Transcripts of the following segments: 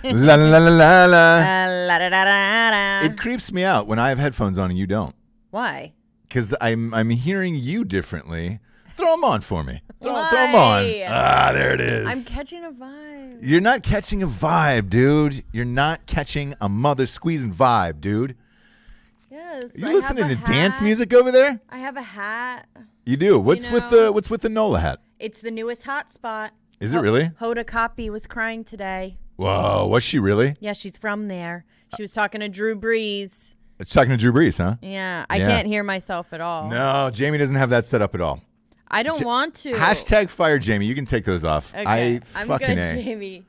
La la la la la. La-da-da-da-da. It creeps me out when I have headphones on and you don't. Why? Because I'm hearing you differently. Throw them on for me. Throw them on. Why? Ah, there it is. I'm catching a vibe. You're not catching a vibe, dude. You're not catching a mother squeezing vibe, dude. Yes. You listening to dance music over there? I have a hat. You do. What's with the NOLA hat? It's the newest hotspot. Is it really? Hoda Kotb was crying today. Whoa, was she really? Yeah, she's from there. She was talking to Drew Brees. It's talking to Drew Brees, huh? Yeah, I can't hear myself at all. No, Jamie doesn't have that set up at all. I don't want to. Hashtag fire Jamie. You can take those off. Okay. I'm good, Jamie.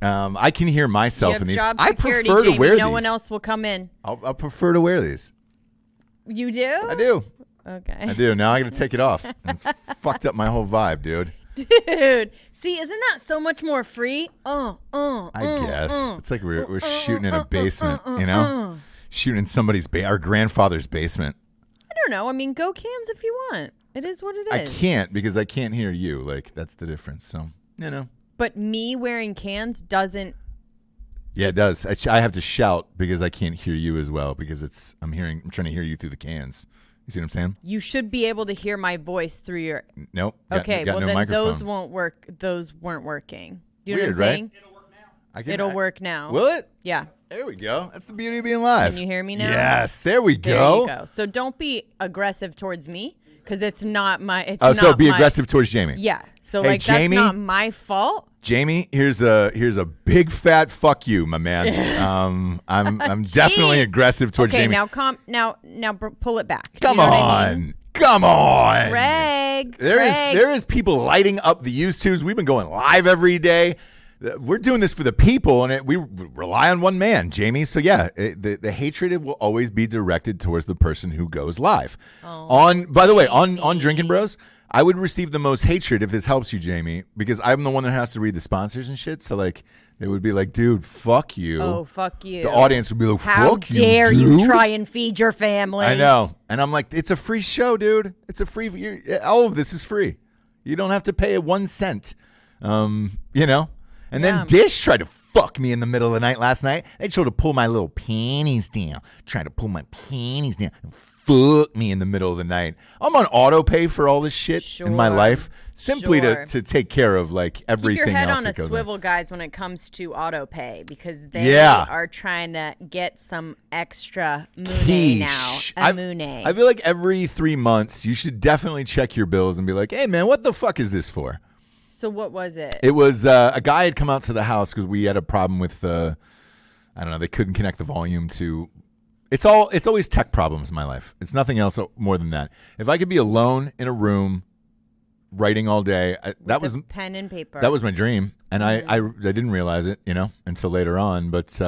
I can hear myself you have in these. Job I security, prefer Jamie. to wear these. No one else will come in. I'll prefer to wear these. You do? I do. Okay. I do. Now I got to take it off. It's fucked up my whole vibe, dude. Dude, see, isn't that so much more free? I guess it's like we're shooting in a basement, you know, shooting in somebody's our grandfather's basement. I don't know. I mean, go cans if you want. It is what it is. I can't because I can't hear you. Like that's the difference. So you know. But me wearing cans doesn't. Yeah, it does. I have to shout because I can't hear you as well because I'm trying to hear you through the cans. You see what I'm saying? You should be able to hear my voice through your. Nope. Okay, got well no then microphone. those won't work. Those weren't working. Do you know Weird, what I'm saying? It'll work now. It'll work now. Will it? Yeah. There we go. That's the beauty of being live. Can you hear me now? Yes. There we go. There you go. So don't be aggressive towards me because it's not my. It's Oh, not so be my, aggressive towards Jamie. Yeah. So Hey, like Jamie? that's not my fault. Jamie, here's a big fat fuck you, my man. I'm definitely aggressive towards okay, Jamie. now pull it back. Come You know on. what I mean? Come on. Greg. There is people lighting up the YouTubes. We've been going live every day. We're doing this for the people, and we rely on one man, Jamie. So yeah, the hatred will always be directed towards the person who goes live. By the way, on Drinkin Bros, I would receive the most hatred if this helps you, Jamie, because I'm the one that has to read the sponsors and shit. So like, they would be like, "Dude, fuck you." Oh, fuck you. The audience would be like, How "Fuck you, dare dude. you try and feed your family?" I know, and I'm like, "It's a free show, dude. It's a free. All of this is free. You don't have to pay 1 cent." You know. And then Dish tried to fuck me in the middle of the night last night. They tried to pull my little panties down. Trying to pull my panties down and fuck me in the middle of the night. I'm on auto pay for all this shit in my life. Simply to take care of like everything else. Keep your head else on a that goes swivel, on. guys, when it comes to auto pay because they are trying to get some extra mooney now. Mooney. I feel like every 3 months you should definitely check your bills and be like, "Hey man, what the fuck is this for?" So what was it? It was a guy had come out to the house because we had a problem with I don't know, they couldn't connect the volume to. It's always tech problems in my life. It's nothing else more than that. If I could be alone in a room writing all day, that was pen and paper. That was my dream, and I didn't realize it, until later on. But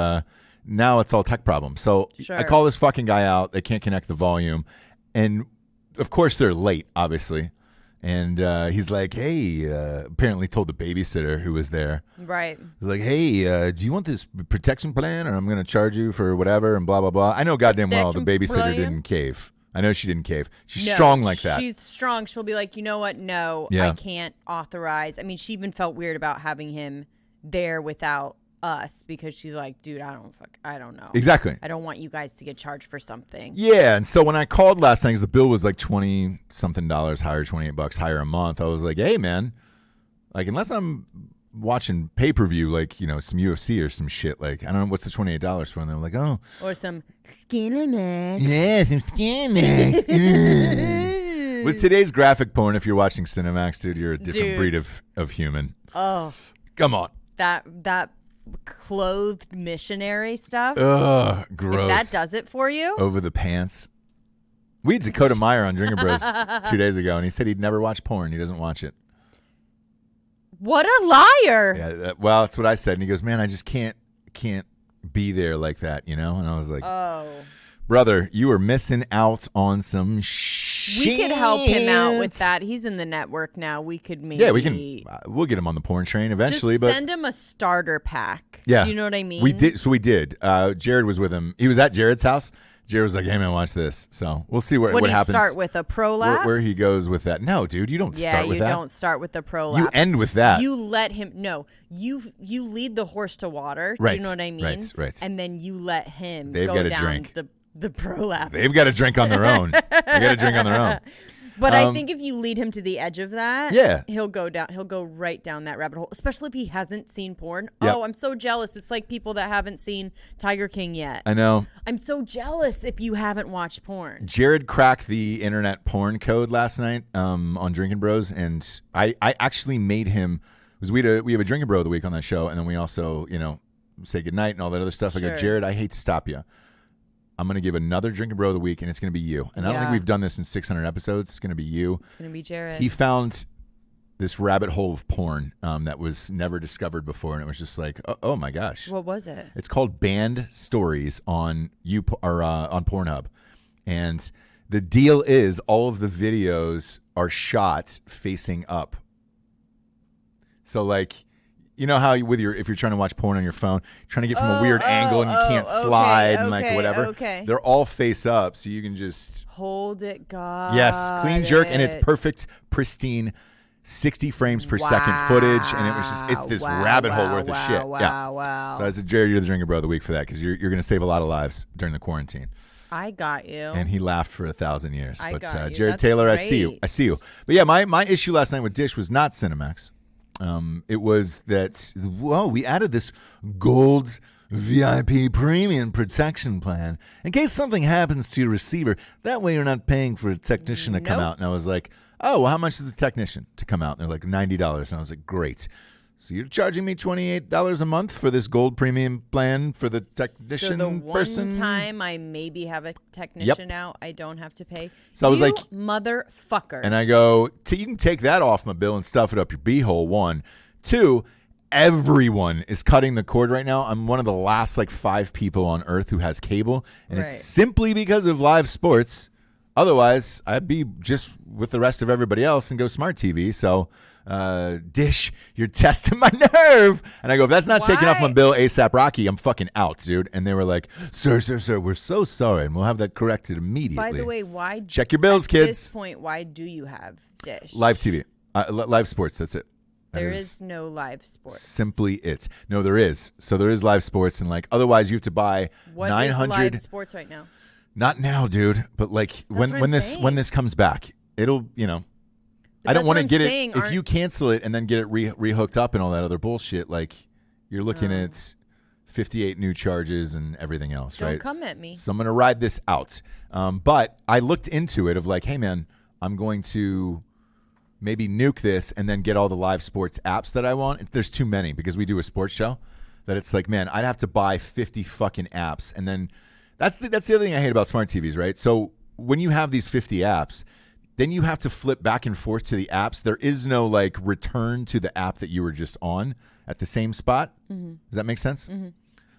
now it's all tech problems. So I call this fucking guy out. They can't connect the volume, and of course they're late, obviously. And he's like, "Hey," apparently told the babysitter who was there. Right. He's like, "Hey, do you want this protection plan, or I'm going to charge you for whatever?" And blah blah blah. I know goddamn well the babysitter didn't cave. I know she didn't cave. She's strong like that. She's strong. She'll be like, you know what? No, I can't authorize. I mean, she even felt weird about having him there without us because she's like, dude, I don't know. Exactly. I don't want you guys to get charged for something. Yeah, and so when I called last night, 'cause the bill was like $20-something higher, $28 higher a month. I was like, "Hey, man, like unless I'm watching pay-per-view, like some UFC or some shit, like I don't know what's the $28 for." And they're like, "Oh, or some Skinamax." Yeah, some Skinamax. With today's graphic porn, if you're watching Cinemax, dude, you're a different breed of human. Oh, come on. That clothed missionary stuff. Ugh, gross. If that does it for you. Over the pants. We had Dakota Meyer on Drinkin Bros 2 days ago, and he said he'd never watch porn. He doesn't watch it. What a liar. Yeah, well, that's what I said. And he goes, "Man, I just can't be there like that, And I was like, oh. Brother, you are missing out on some shit. We could help him out with that. He's in the network now. We could maybe. Yeah, we can. We'll get him on the porn train eventually. Just but send him a starter pack. Yeah. Do you know what I mean? We did. So we did. Jared was with him. He was at Jared's house. Jared was like, "Hey man, watch this." So we'll see what happens. Start with a prolapse? Where he goes with that? No, dude, you don't start with that. Yeah, you don't start with the prolapse. You end with that. You let him. No, you lead the horse to water. Right. Do you know what I mean? Right. And then you let him. They've go got to down drink. The prolapse. They've got to drink on their own. They got to drink on their own. But I think if you lead him to the edge of that, yeah, he'll go down. He'll go right down that rabbit hole. Especially if he hasn't seen porn. Yep. Oh, I'm so jealous. It's like people that haven't seen Tiger King yet. I know. I'm so jealous if you haven't watched porn. Jared cracked the internet porn code last night on Drinkin Bros, and I actually made him. Because we have a Drinkin Bro of the week on that show, and then we also say goodnight and all that other stuff. Sure. I go, Jared, I hate to stop you. I'm going to give another Drinkin Bro of the week, and it's going to be you. And I don't think we've done this in 600 episodes. It's going to be you. It's going to be Jared. He found this rabbit hole of porn that was never discovered before, and it was just like, oh my gosh. What was it? It's called Banned Stories on on Pornhub. And the deal is all of the videos are shot facing up. So like, you know how if you're trying to watch porn on your phone, you're trying to get from a weird angle and you can't slide and like whatever. Okay. They're all face up, so you can just hold it. God. Yes, clean jerk, and it's perfect, pristine, 60 frames per second footage, and it's this rabbit hole worth of shit. Wow. So I said, Jared, you're the Drinkin Bro of the week for that because you're going to save a lot of lives during the quarantine. I got you. And he laughed for 1,000 years. I got you. Jared That's Taylor, great. I see you. But yeah, my issue last night with Dish was not Cinemax. It was that, we added this gold VIP premium protection plan in case something happens to your receiver. That way you're not paying for a technician to come out. And I was like, oh, well, how much is the technician to come out? And they're like $90. And I was like, great. So you're charging me $28 a month for this gold premium plan for the technician person? So the one time I maybe have a technician out, I don't have to pay. So I was like, motherfucker. And I go, you can take that off my bill and stuff it up your beehole, 1. 2, everyone is cutting the cord right now. I'm one of the last 5 people on earth who has cable. And it's simply because of live sports. Otherwise, I'd be just with the rest of everybody else and go smart TV. So... Dish, you're testing my nerve. And I go, if that's not taking off my bill ASAP Rocky, I'm fucking out, dude. And they were like, sir, we're so sorry, and we'll have that corrected immediately. By the way, why? Check your bills, kids. At this point, why do you have Dish? Live TV. Live sports, that's it. There is no live sports. Simply it. No, there is. So there is live sports, and you have to buy 900. What is live sports right now? Not now, dude, but when this comes back, it'll, I don't want to get it. If you cancel it and then get it rehooked up and all that other bullshit, you're looking at 58 new charges and everything else, right? Don't come at me. So I'm going to ride this out. But I looked into it of hey, man, I'm going to maybe nuke this and then get all the live sports apps that I want. There's too many because we do a sports show that it's man, I'd have to buy 50 fucking apps. And then that's the other thing I hate about smart TVs, right? So when you have these 50 apps, then you have to flip back and forth to the apps. There is no return to the app that you were just on at the same spot. Mm-hmm. Does that make sense? Mm-hmm.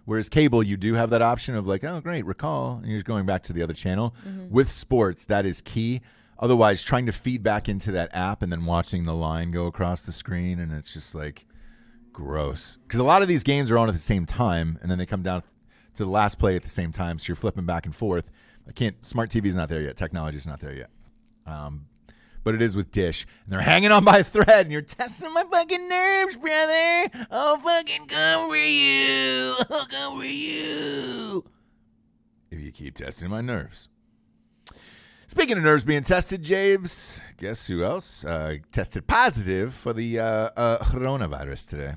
Whereas cable, you do have that option of oh, great, recall. And you're just going back to the other channel. Mm-hmm. With sports, that is key. Otherwise, trying to feed back into that app and then watching the line go across the screen. And it's just gross. Because a lot of these games are on at the same time. And then they come down to the last play at the same time. So you're flipping back and forth. Smart TV's not there yet. Technology's not there yet. But it is with Dish, and they're hanging on by a thread, and you're testing my fucking nerves, brother. I'll fucking come for you. I'll come for you. If you keep testing my nerves. Speaking of nerves being tested, James, guess who else tested positive for the coronavirus today?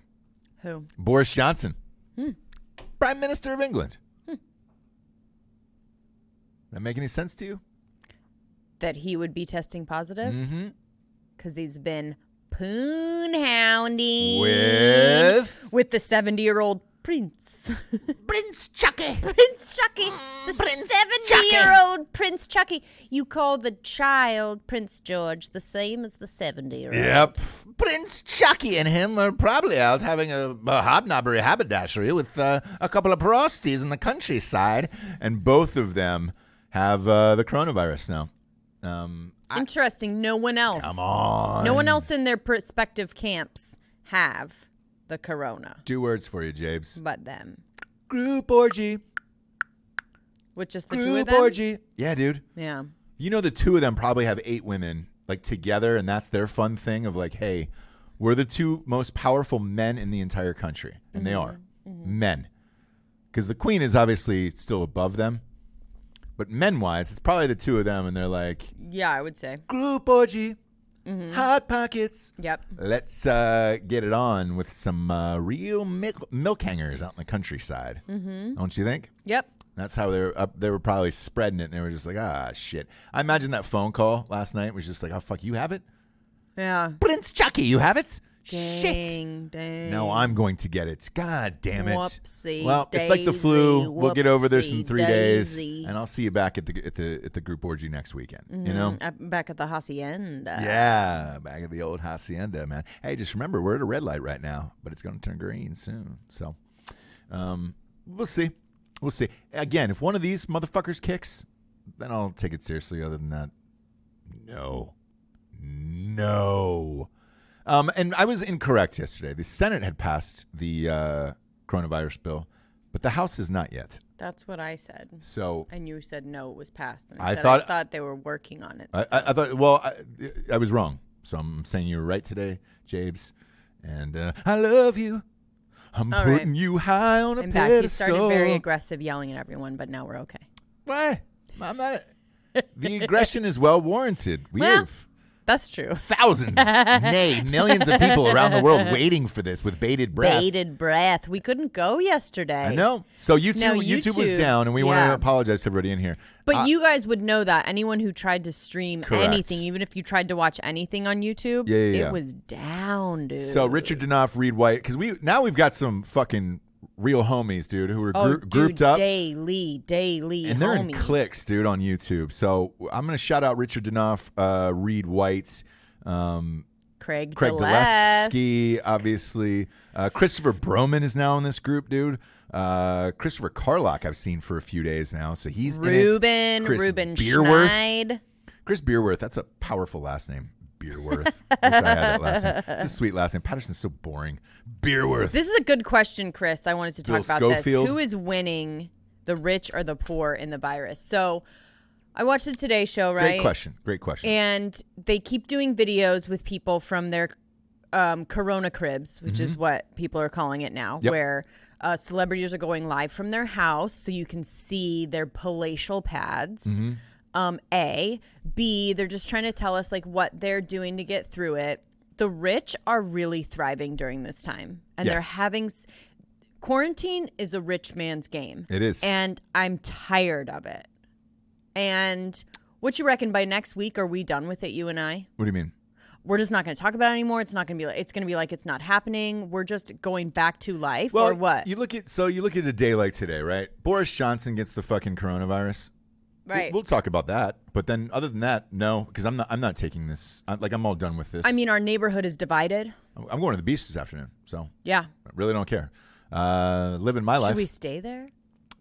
Who? Boris Johnson, Prime Minister of England. That make any sense to you? That he would be testing positive? Mm-hmm. Because he's been poon hounding with the 70-year-old Prince. Prince Chucky. Prince Chucky. The 70-year-old Prince Chucky. You call the child Prince George the same as the 70-year-old. Yep. Prince Chucky and him are probably out having a hobnobbery haberdashery with a couple of prosties in the countryside. And both of them have the coronavirus now. Interesting. No one else. Come on. No one else in their respective camps have the corona. 2 words for you, Jabes. But them. Group orgy. With just the 2 of them? Group orgy. Yeah, dude. Yeah. You know the 2 of them probably have 8 women like together, and that's their fun thing of like, hey, we're the 2 most powerful men in the entire country. And they are. Men. Because the queen is obviously still above them. But men-wise, it's probably the 2 of them, and they're like... Yeah, I would say. Group orgy. Hot Pockets. Yep. Let's get it on with some real milk hangers out in the countryside. Don't you think? Yep. That's how they were probably spreading it, and they were just like, shit. I imagine that phone call last night was just like, oh, fuck, you have it? Yeah. Prince Chucky, you have it? Dang, Shit. No, I'm going to get it. God damn it. Whoopsie. Well, it's like the flu. We'll get over this in 3 days, daisy. and I'll see you back at the group orgy next weekend. You know? Back at the hacienda. Yeah, back at the old hacienda, man. Hey, just remember, we're at a red light right now, but it's going to turn green soon. So, we'll see. We'll see. Again, if one of these motherfuckers kicks, then I'll take it seriously. Other than that, no. And I was incorrect yesterday. The Senate had passed the coronavirus bill, but the House is not yet. That's what I said. So, and you said no, it was passed. And I I thought they were working on it. I thought. Well, I was wrong. So I'm saying you were right today, Jabes. And I love you. I'm putting you high on a pedestal. You started very aggressive, yelling at everyone, but now we're okay. Why? I'm not. The aggression is well warranted. We have. That's true. Thousands, nay, millions of people around the world waiting for this with bated breath. Bated breath. We couldn't go yesterday. I know. So YouTube was down, and we want to apologize to everybody in here. But you guys would know that. Anyone who tried to stream anything, even if you tried to watch anything on YouTube, it was down, dude. So Richard Danoff, Reed White, because we've got some fucking real homies, dude, who are grouped up. Daily and they're in cliques, dude, on YouTube. So I'm going to shout out Richard Danoff, Reed White, Craig Dulesky, obviously. Christopher Broman is now in this group, dude. Christopher Carlock I've seen for a few days now, so he's in it. Ruben Schneid. Chris Beerworth, that's a powerful last name. Beerworth. Wish I had that last name. It's a sweet last name. Patterson's so boring. Beerworth. This is a good question, Chris. I wanted to talk about Schofield. this. Who is winning, the rich or the poor, in the virus? So I watched the Today Show, right? Great question. And they keep doing videos with people from their Corona cribs, which is what people are calling it now, where celebrities are going live from their house so you can see their palatial pads. A. B, they're just trying to tell us like what they're doing to get through it. The rich are really thriving during this time. And they're having... Quarantine is a rich man's game. It is. And I'm tired of it. And what you reckon, by next week, are we done with it, you and I? What do you mean? We're just not going to talk about it anymore. It's not going to be like, it's going to be like it's not happening. We're just going back to life, or what? You look at a day like today, right? Boris Johnson gets the fucking coronavirus. Right. We'll talk about that. But then other than that, no, because I'm not taking this. I'm all done with this. I mean, our neighborhood is divided. I'm going to the beach this afternoon, so yeah. I really don't care. Living my life. Should we stay there?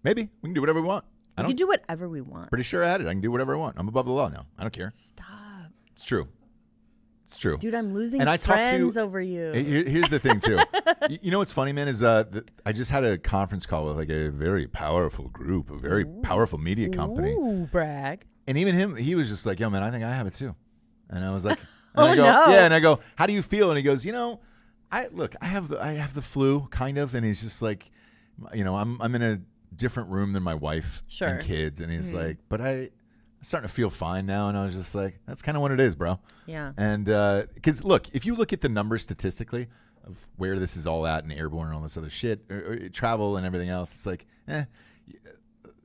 Maybe. We can do whatever we want. We can do whatever we want. Pretty sure I had it. I can do whatever I want. I'm above the law now. I don't care. Stop. It's true. It's true. Dude, I'm losing friends over you. Here's the thing, too. You know what's funny, man, is I just had a conference call with like a very powerful group, a very powerful media company. Ooh, brag. And even him, he was just like, yo, man, I think I have it, too. And I was like, no. Yeah, and I go, how do you feel? And he goes, I have the flu, kind of. And he's just like, I'm in a different room than my wife and kids. And he's like, but I'm starting to feel fine now. And I was just like, that's kind of what it is, bro. Yeah. And because, look, if you look at the numbers statistically of where this is all at and airborne and all this other shit, or travel and everything else, it's like,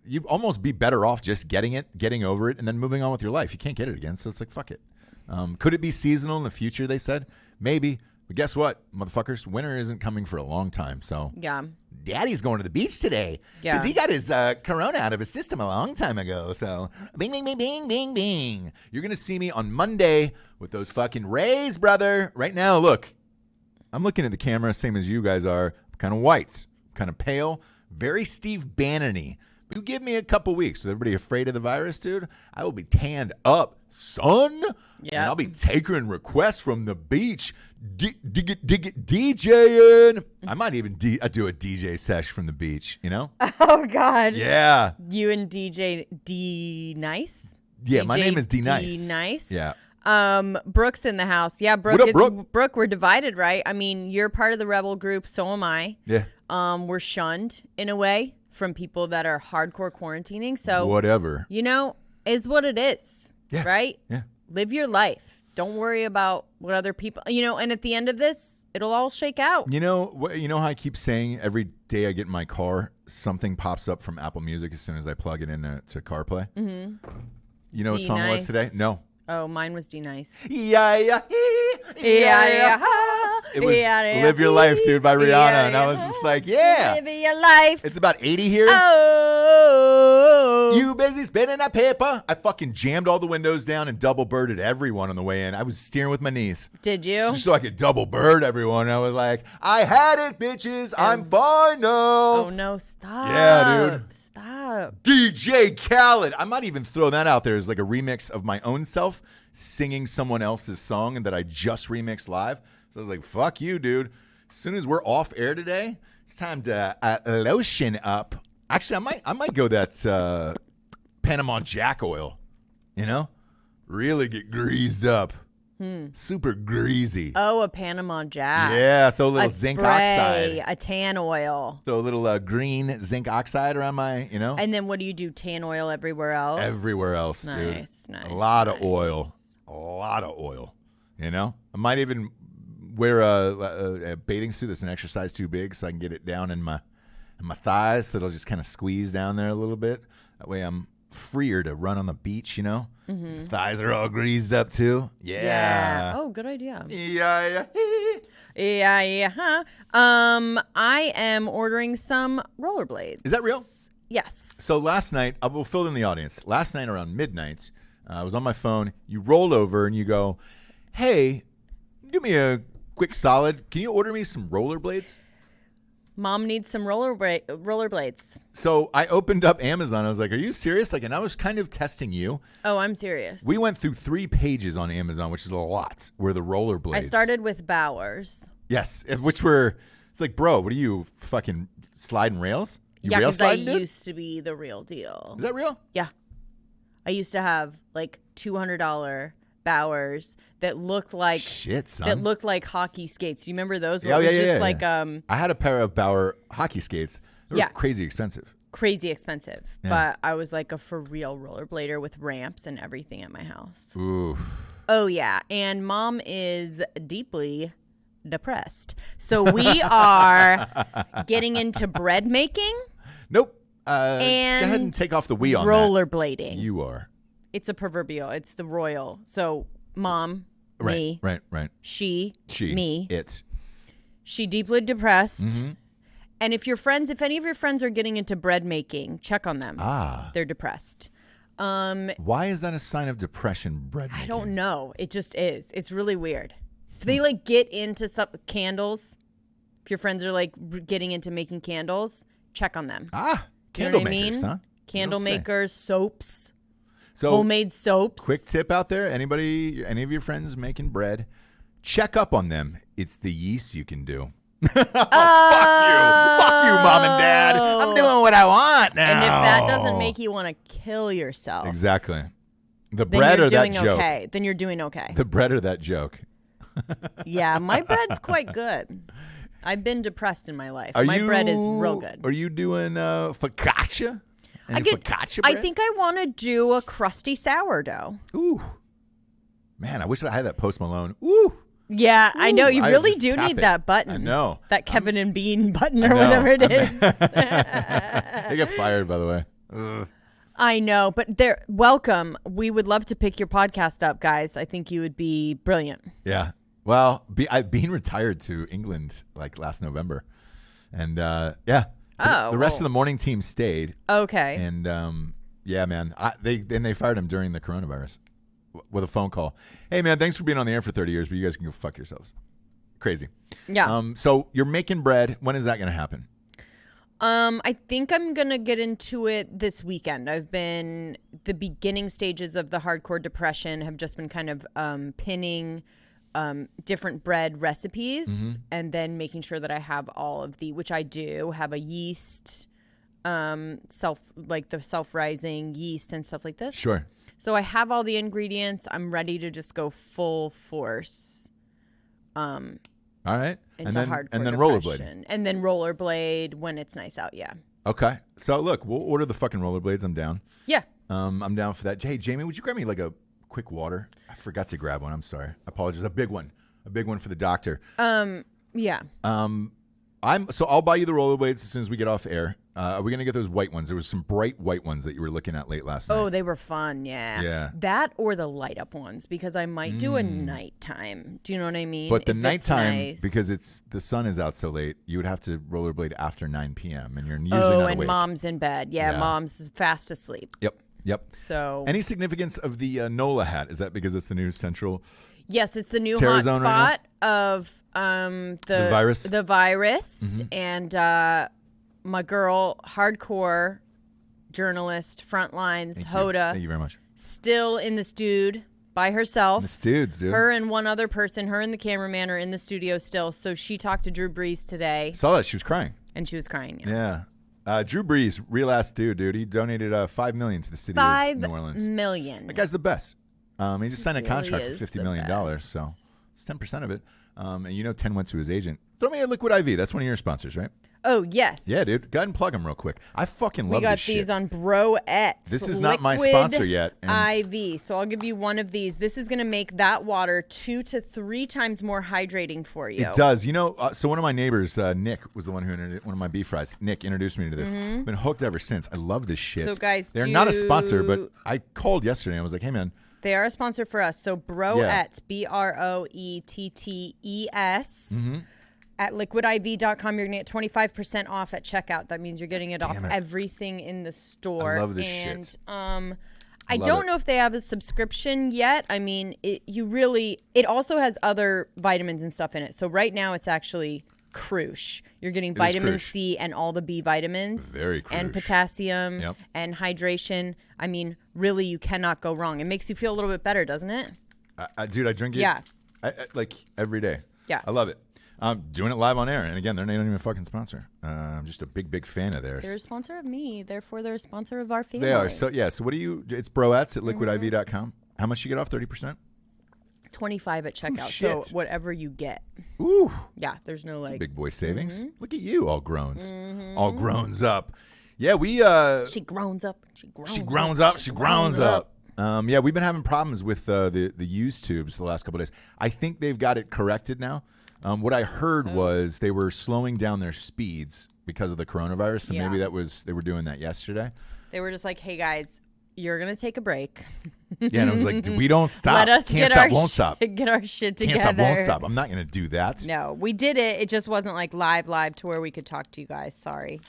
you'd almost be better off just getting over it, and then moving on with your life. You can't get it again, so it's like, fuck it. Could it be seasonal in the future, they said? Maybe. But guess what, motherfuckers? Winter isn't coming for a long time, so... Yeah. Daddy's going to the beach today because he got his corona out of his system a long time ago. So bing, bing, bing, bing, bing, bing. You're going to see me on Monday with those fucking Rays, brother. Right now, look, I'm looking at the camera, same as you guys are. I'm kind of white, kind of pale, very Steve Bannon-y. You give me a couple weeks with everybody afraid of the virus, dude. I will be tanned up, son. Yeah. And I'll be taking requests from the beach, DJing. I might even do a DJ sesh from the beach, you know? Oh, God. Yeah. You and DJ D Nice? Yeah, DJ my name is D Nice. D Nice? Yeah. Brooke's in the house. Yeah, Brooke. What up, Brooke? Brooke, we're divided, right? I mean, you're part of the rebel group, so am I. Yeah. We're shunned in a way from people that are hardcore quarantining. So whatever. You know, is what it is. Yeah. Right? Yeah. Live your life. Don't worry about what other people, you know, and at the end of this, it'll all shake out. You know how I keep saying every day I get in my car, something pops up from Apple Music as soon as I plug it into CarPlay? Mm-hmm. You know what song it was today? No. Oh, mine was D Nice. Yeah. It was Live Your Life, dude, by Rihanna. And I was just like, yeah. Live your life. It's about 80 here. Oh. You busy spinning that paper? I fucking jammed all the windows down and double birded everyone on the way in. I was steering with my knees. Did you? Just so I could double bird everyone. I was like, I had it, bitches. I'm fine now. Oh, no. Stop. Yeah, dude. Stop. DJ Khaled. I might even throw that out there as like a remix of my own self singing someone else's song and that I just remixed live. So I was like, fuck you, dude. As soon as we're off air today, it's time to lotion up. Actually, I might go that Panama Jack oil, you know? Really get greased up. Super greasy. Oh, a Panama Jack. Yeah, throw a little zinc oxide. A tan oil. Throw a little green zinc oxide around my, you know? And then what do you do? Tan oil everywhere else? Everywhere else, dude. Nice. A lot of oil. A lot of oil, you know? I might even wear a bathing suit that's an exercise too big so I can get it down in my thighs so it'll just kind of squeeze down there a little bit. That way I'm freer to run on the beach, you know? Mm-hmm. Thighs are all greased up too. Yeah. Oh, good idea. Yeah. Yeah. I am ordering some rollerblades. Is that real? Yes. So last night, I will fill in the audience. Last night around midnight, I was on my phone. You roll over and you go, hey, do me a quick solid. Can you order me some rollerblades? Mom needs some rollerblades. So I opened up Amazon. I was like, are you serious? Like, and I was kind of testing you. Oh, I'm serious. We went through 3 pages on Amazon, which is a lot, where the rollerblades. I started with Bowers. Yes, which were, it's like, bro, what are you, fucking sliding rails? Yeah, because I used to be the real deal. Is that real? Yeah. I used to have like $200 Bowers that looked like hockey skates. Do you remember those? Yeah. I had a pair of Bauer hockey skates. They were crazy expensive. Yeah. But I was like a for real rollerblader with ramps and everything at my house. Ooh. Oh yeah, and Mom is deeply depressed. So we are getting into bread making. Nope. Go ahead and take off the we on rollerblading. That. You are. It's a proverbial. It's the royal. So Mom, me, right. She, me, it. She deeply depressed. Mm-hmm. And if any of your friends are getting into bread making, check on them. They're depressed. Why is that a sign of depression, bread making? I don't know. It just is. It's really weird. If they like get into some candles, if your friends are like getting into making candles, check on them. Candle makers, huh? Candle makers, soaps. So, homemade soaps. Quick tip out there. Any of your friends making bread, check up on them. It's the yeast you can do. Fuck you, Mom and Dad. I'm doing what I want now. And if that doesn't make you want to kill yourself. Exactly. The bread or that joke. Okay. Then you're doing okay. The bread or that joke. Yeah, my bread's quite good. I've been depressed in my life. My bread is real good. Are you doing focaccia? I think I want to do a crusty sourdough. Ooh. Man, I wish I had that Post Malone. Ooh. Yeah, I know. You really do need that button. I know. That Kevin and Bean button or whatever it is. They get fired, by the way. Ugh. I know, but welcome. We would love to pick your podcast up, guys. I think you would be brilliant. Yeah. Well, I've been retired to England like last November. And yeah. The rest of the morning team stayed. Okay. And yeah, man. They fired him during the coronavirus with a phone call. Hey, man, thanks for being on the air for 30 years, but you guys can go fuck yourselves. Crazy. Yeah. So you're making bread. When is that going to happen? I think I'm going to get into it this weekend. The beginning stages of the hardcore depression have just been kind of pinning different bread recipes and then making sure that I have all of which I do, have a yeast, the self-rising yeast and stuff like this. Sure. So I have all the ingredients. I'm ready to just go full force. All right. And then rollerblading. And then rollerblade when it's nice out, yeah. Okay. So, look, we'll order the fucking rollerblades. I'm down. Yeah. I'm down for that. Hey, Jamie, would you grab me like a quick water? I forgot to grab one. I'm sorry. I apologize. A big one for the doctor. Yeah. I'll buy you the rollerblades as soon as we get off air. Are we going to get those white ones? There was some bright white ones that you were looking at late last night. Oh, they were fun, yeah. Yeah. That or the light up ones, because I might do a nighttime. Do you know what I mean? But the nighttime, because the sun is out so late, you would have to rollerblade after 9 p.m. and you're usually not awake. And mom's in bed. Yeah, mom's fast asleep. Yep. So, any significance of the NOLA hat? Is that because it's the new central? Yes, it's the new hot spot right of the virus. The virus, and my girl, hardcore journalist, frontlines, Hoda. Thank you very much. Still in the studio by herself. The studs, dude. Her and one other person, her and the cameraman, are in the studio still. So she talked to Drew Brees today. Saw that. She was crying. And she was crying. Yeah. Drew Brees, real ass dude. He donated $5 million to the city of New Orleans. $5 million. That guy's the best. He just signed a contract for $50 million, best. so it's 10% of it. And 10 went to his agent. Throw me a Liquid IV. That's one of your sponsors, right? Oh, yes. Yeah, dude. Go ahead and plug them real quick. I fucking love this shit. We got these on Broettes. This is not my sponsor yet. IV. So I'll give you one of these. This is going to make that water 2 to 3 times more hydrating for you. It does. So one of my neighbors, Nick, was the one who one of my beef fries. Nick introduced me to this. Been hooked ever since. I love this shit. So guys, they're not a sponsor, but I called yesterday and I was like, hey, man. They are a sponsor for us. So Broettes, Broettes. At liquidiv.com, you're going to get 25% off at checkout. That means you're getting it off everything in the store. I love this shit. I don't know if they have a subscription yet. I mean, it also has other vitamins and stuff in it. So right now it's actually crucial. You're getting vitamin C and all the B vitamins. Very crucial. And potassium and hydration. I mean, really, you cannot go wrong. It makes you feel a little bit better, doesn't it? Dude, I drink it like every day. Yeah. I love it. I'm doing it live on air. And again, they're not even a fucking sponsor. I'm just a big fan of theirs. They're a sponsor of me. Therefore, they're a sponsor of our family. They are. So what do you, it's Broettes at liquidiv.com. How much you get off? 30%? 25 at checkout. So whatever you get. Ooh. Yeah, there's no That's a big boy savings. Look at you, all growns. All growns up. Yeah, we... She groans up. She groans up. Yeah, we've been having problems with the used tubes the last couple of days. I think they've got it corrected now. What I heard was they were slowing down their speeds because of the coronavirus. So maybe they were doing that yesterday. They were just like, hey, guys, you're going to take a break. Yeah, and I was like, we don't stop. Let us Can't stop, won't stop. Get our shit together. Can't stop, won't stop. I'm not going to do that. No, we did it. It just wasn't like live to where we could talk to you guys. Sorry.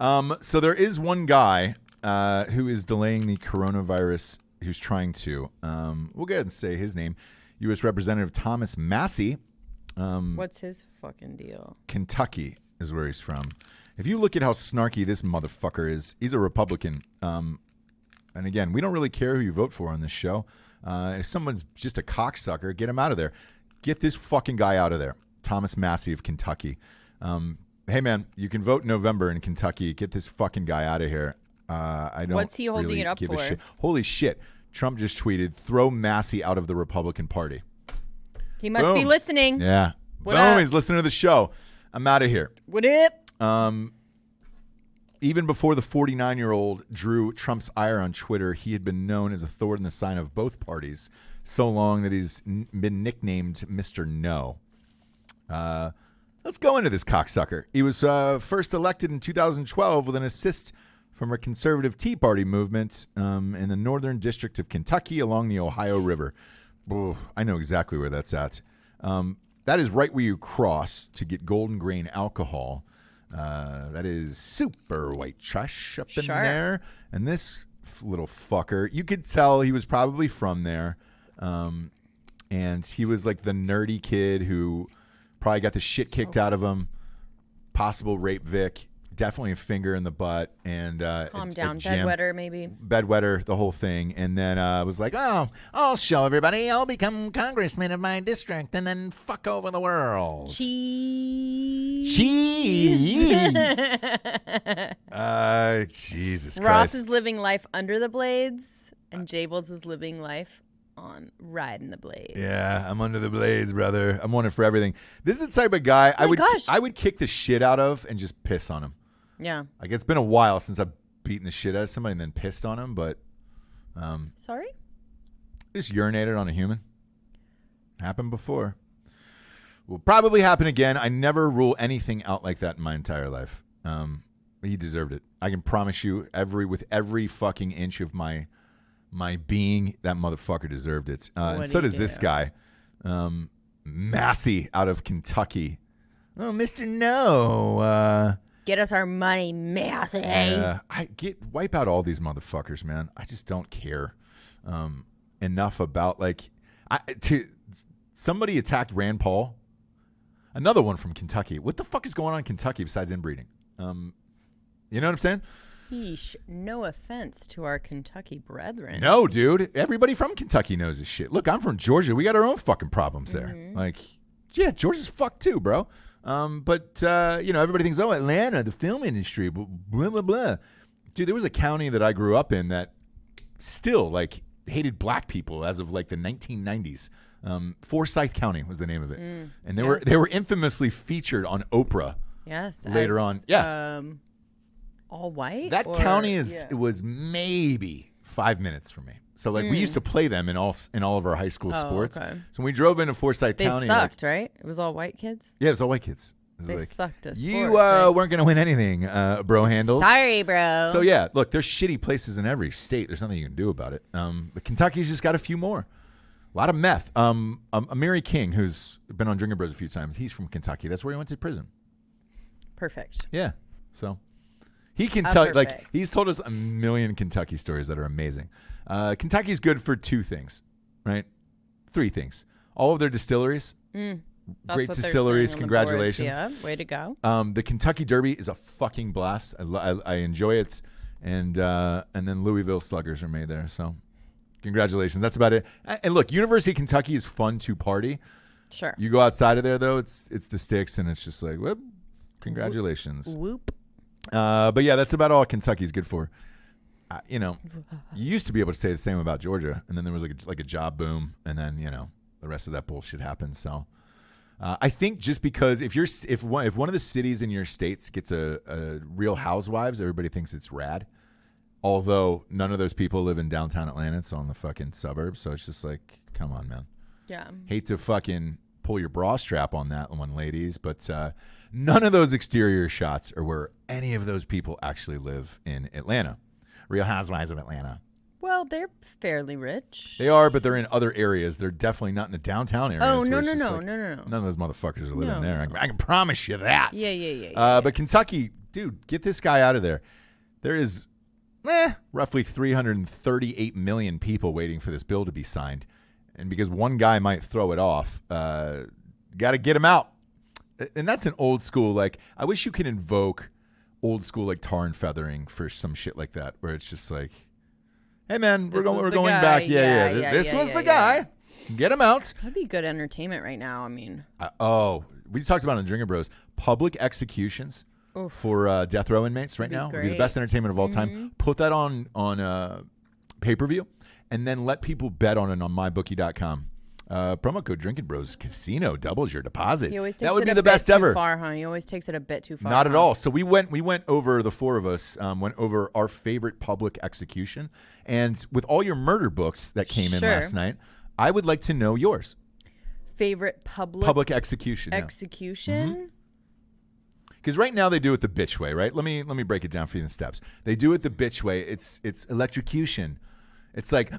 So there is one guy who is delaying the coronavirus who's trying to. We'll go ahead and say his name. U.S. Representative Thomas Massie. What's his fucking deal? Kentucky is where he's from. If you look at how snarky this motherfucker is, he's a Republican. And again, we don't really care who you vote for on this show. If someone's just a cocksucker, get him out of there. Get this fucking guy out of there. Thomas Massie of Kentucky. Hey, man, you can vote in November in Kentucky. Get this fucking guy out of here. I don't. What's he holding really it up give for? A shit. Holy shit. Trump just tweeted, throw Massie out of the Republican Party. He must be listening. Yeah. What up? He's listening to the show. I'm out of here. What up? Even before the 49-year-old drew Trump's ire on Twitter, he had been known as a thorn in the side of both parties so long that he's been nicknamed Mr. No. Let's go into this cocksucker. He was first elected in 2012 with an assist from a conservative Tea Party movement in the northern district of Kentucky along the Ohio River. Ooh, I know exactly where that's at. That is right where you cross to get Golden Grain alcohol. That is super white trash up in there. And this little fucker, you could tell he was probably from there. And he was like the nerdy kid who probably got the shit kicked out of him. Possible rape Vic. definitely a finger in the butt and calm down, bedwetter maybe. Bedwetter, the whole thing. And then I was like, oh, I'll show everybody. I'll become congressman of my district and then fuck over the world. Cheese. Jesus Christ. Ross is living life under the blades, and Jables is living life on riding the blades. Yeah, I'm under the blades, brother. I'm on it for everything. This is the type of guy I would kick the shit out of and just piss on him. Yeah. Like, it's been a while since I've beaten the shit out of somebody and then pissed on him, but sorry? Just urinated on a human. Happened before. Will probably happen again. I never rule anything out like that in my entire life. He deserved it. I can promise you, with every fucking inch of my being, that motherfucker deserved it. And so does this guy. Massey out of Kentucky. Oh, Mr. No. Get us our money, Massey. Wipe out all these motherfuckers, man. I just don't care enough about, somebody attacked Rand Paul. Another one from Kentucky. What the fuck is going on in Kentucky besides inbreeding? You know what I'm saying? Yeesh, no offense to our Kentucky brethren. No, dude. Everybody from Kentucky knows this shit. Look, I'm from Georgia. We got our own fucking problems there. Mm-hmm. Georgia's fucked too, bro. But everybody thinks, oh, Atlanta, the film industry, blah, blah, blah. Dude, there was a county that I grew up in that still, hated black people as of, the 1990s. Forsyth County was the name of it. And they were infamously featured on Oprah. Yes. Later on. Yeah. All white? That county it was maybe 5 minutes from me. So we used to play them in all of our high school sports. Okay. So when we drove into Forsyth County, they sucked, right? It was all white kids? Yeah, it was all white kids. They sucked at sports. You weren't going to win anything, bro handles. Sorry, bro. So yeah, look, there's shitty places in every state. There's nothing you can do about it. But Kentucky's just got a few more. A lot of meth. Amiri King, who's been on Drinkin Bros a few times, he's from Kentucky. That's where he went to prison. Perfect. Yeah. So he can tell, he's told us a million Kentucky stories that are amazing. Kentucky's good for two things, right? Three things. All of their distilleries. Great distilleries. Congratulations. Yeah, way to go. The Kentucky Derby is a fucking blast. I enjoy it. And then Louisville Sluggers are made there. So congratulations. That's about it. And look, University of Kentucky is fun to party. Sure. You go outside of there, though, it's the sticks, and it's just whoop. Congratulations. Whoop. But yeah, that's about all Kentucky's good for. You used to be able to say the same about Georgia, and then there was like a job boom, and then the rest of that bullshit happened. So I think just because if one of the cities in your states gets a Real Housewives, everybody thinks it's rad. Although none of those people live in downtown Atlanta, it's on the fucking suburbs, so it's just come on, man. Yeah. Hate to fucking pull your bra strap on that one, ladies, but none of those exterior shots are where any of those people actually live in Atlanta. Real Housewives of Atlanta. Well, they're fairly rich. They are, but they're in other areas. They're definitely not in the downtown areas. Oh, no. None of those motherfuckers are living there. I can promise you that. Yeah. But Kentucky, dude, get this guy out of there. There is roughly 338 million people waiting for this bill to be signed. And because one guy might throw it off, got to get him out. And that's an old school, I wish you could invoke old school, tar and feathering for some shit like that, where it's just hey, man, we're going back. Yeah. This was the guy. Get him out. That'd be good entertainment right now. I mean. We talked about it on Drinkin Bros. Public executions for death row inmates right now would be the best entertainment of all time. Put that on pay-per-view. And then let people bet on it on mybookie.com. Promo code Drinkin Bros Casino doubles your deposit. That would be the best ever. Far, huh? He always takes it a bit too far. Not at all. So we went over, the four of us went over our favorite public execution. And with all your murder books that came in last night, I would like to know yours. Favorite public execution. Execution? Because right now they do it the bitch way, right? Let me break it down for you in steps. They do it the bitch way. It's electrocution. It's great.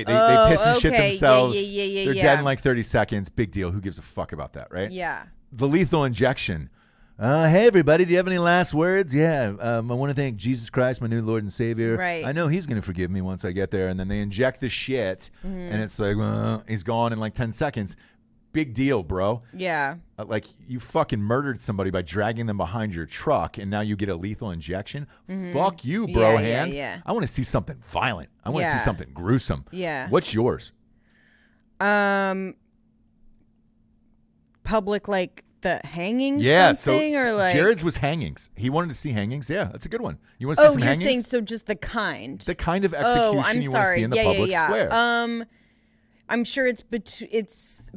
They piss and shit themselves. They're dead in 30 seconds. Big deal. Who gives a fuck about that, right? Yeah. The lethal injection. Hey, everybody, do you have any last words? Yeah. I want to thank Jesus Christ, my new Lord and Savior. Right. I know he's going to forgive me once I get there. And then they inject the shit, and it's he's gone in 10 seconds. big deal, bro. Yeah. Like, you fucking murdered somebody by dragging them behind your truck, and now you get a lethal injection. Fuck you, bro. Yeah. I want to see something violent. I want to see something gruesome. Yeah. What's yours? Public, like the hangings. Yeah. Something, So or like Jared's was hangings. He wanted to see hangings. Yeah, that's a good one. You want to see some hangings? You're saying so just the kind of execution you want to see in the public square. I'm sure it's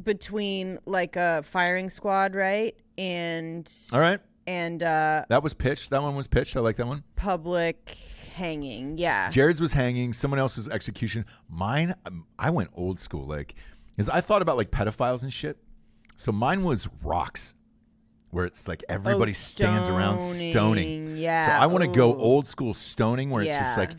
between like a firing squad, right? And all right. And that was pitched. That one was pitched. I like that one. Public hanging. Yeah. Jared's was hanging. Someone else's execution. Mine, I went old school, like, because I thought about like pedophiles and shit. So mine was rocks, where it's like everybody stands around stoning. Yeah. So I want to go old school stoning, where it's just like,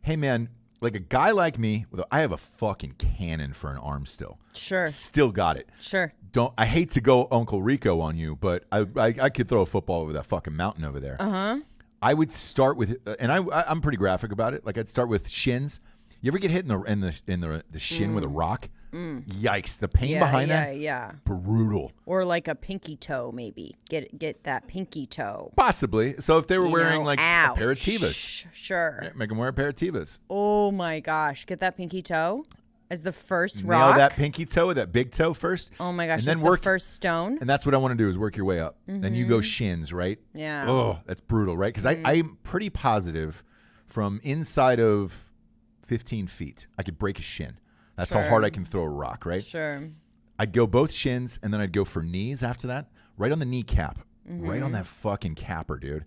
hey man, like a guy like me, I have a fucking cannon for an arm still. Sure. Still got it. Sure. I hate to go Uncle Rico on you, but I could throw a football over that fucking mountain over there. I would start with, and I'm pretty graphic about it. Like, I'd start with shins. You ever get hit in the shin with a rock? Yikes! The pain behind that. Yeah. Brutal. Or like a pinky toe, maybe get that pinky toe. Possibly. So if they were wearing like a pair of Tevas, sure, make them wear a pair of Tevas. Oh my gosh! Get that pinky toe as the first Nail rock. that pinky toe, that big toe first. Oh my gosh! And then work the first stone. And that's what I want to do, is work your way up. Then you go shins, right? Yeah. Oh, that's brutal, right? Because I'm pretty positive from inside of 15 feet, I could break a shin. That's how hard I can throw a rock, right? Sure. I'd go both shins, and then I'd go for knees after that, right on the kneecap, right on that fucking capper, dude.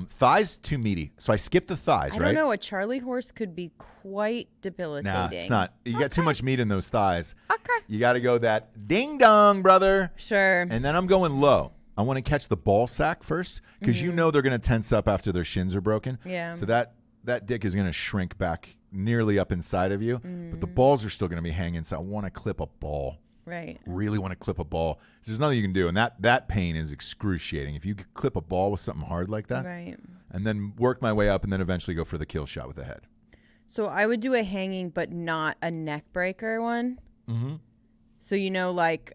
Thighs, too meaty. So I skip the thighs, right? I don't know. A Charlie horse could be quite debilitating. Nah, it's not. You got too much meat in those thighs. Okay. You got to go that ding-dong, brother. Sure. And then I'm going low. I want to catch the ball sack first, because you know they're going to tense up after their shins are broken. Yeah. So that dick is going to shrink back nearly up inside of you, but the balls are still going to be hanging. So I want to clip a ball. Right. Really want to clip a ball. There's nothing you can do, and that pain is excruciating. If you could clip a ball with something hard like that, right, and then work my way up, and then eventually go for the kill shot with the head. So I would do a hanging, but not a neck breaker one. So like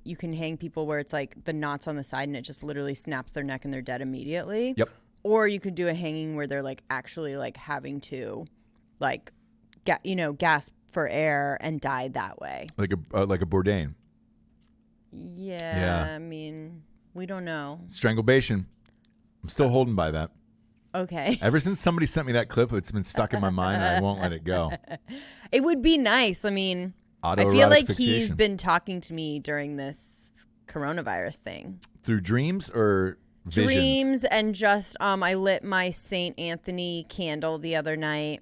you can hang people where it's like the knots on the side, and it just literally snaps their neck and they're dead immediately. Yep. Or you could do a hanging where they're like actually like having to like gasp for air and die that way. Like a Bourdain. Yeah. I mean, we don't know. Strangulation. I'm still holding by that. Okay. Ever since somebody sent me that clip, it's been stuck in my mind, and I won't let it go. It would be nice. I mean, I feel like he's been talking to me during this coronavirus thing. Through dreams or visions? Dreams, and just I lit my St. Anthony candle the other night.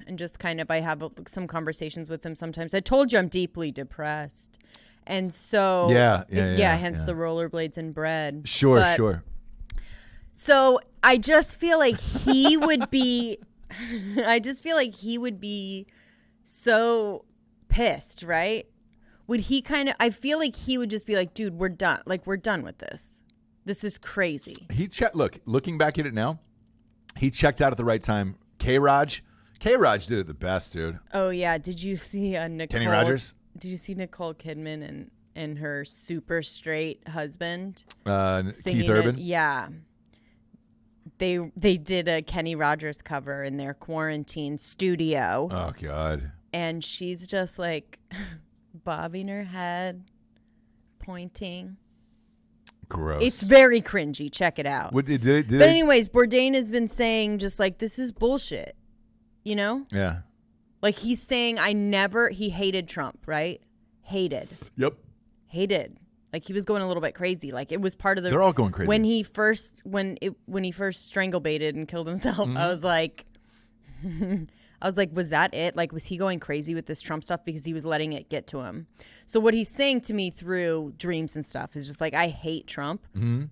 And just kind of, I have some conversations with him sometimes. I told you I'm deeply depressed. And so, hence the rollerblades and bread. Sure. So I just feel like he would be, so pissed, right? Would he I feel like he would just be like, dude, we're done. Like, we're done with this. This is crazy. Looking back at it now, he checked out at the right time. K-Raj did it the best, dude. Oh, yeah. Did you see Nicole? Kenny Rogers? Did you see Nicole Kidman and her super straight husband? Keith Urban? Yeah. They did a Kenny Rogers cover in their quarantine studio. Oh, God. And she's just like bobbing her head, pointing. Gross. It's very cringy. Check it out. But anyways, Bourdain has been saying just like, this is bullshit. You know? Yeah. Like, he's saying he hated Trump, right? Hated. Yep. Hated. Like, he was going a little bit crazy. Like, it was part of the... They're all going crazy. When he first strangle baited and killed himself, I was like, was that it? Like, was he going crazy with this Trump stuff because he was letting it get to him? So what he's saying to me through dreams and stuff is just like, I hate Trump,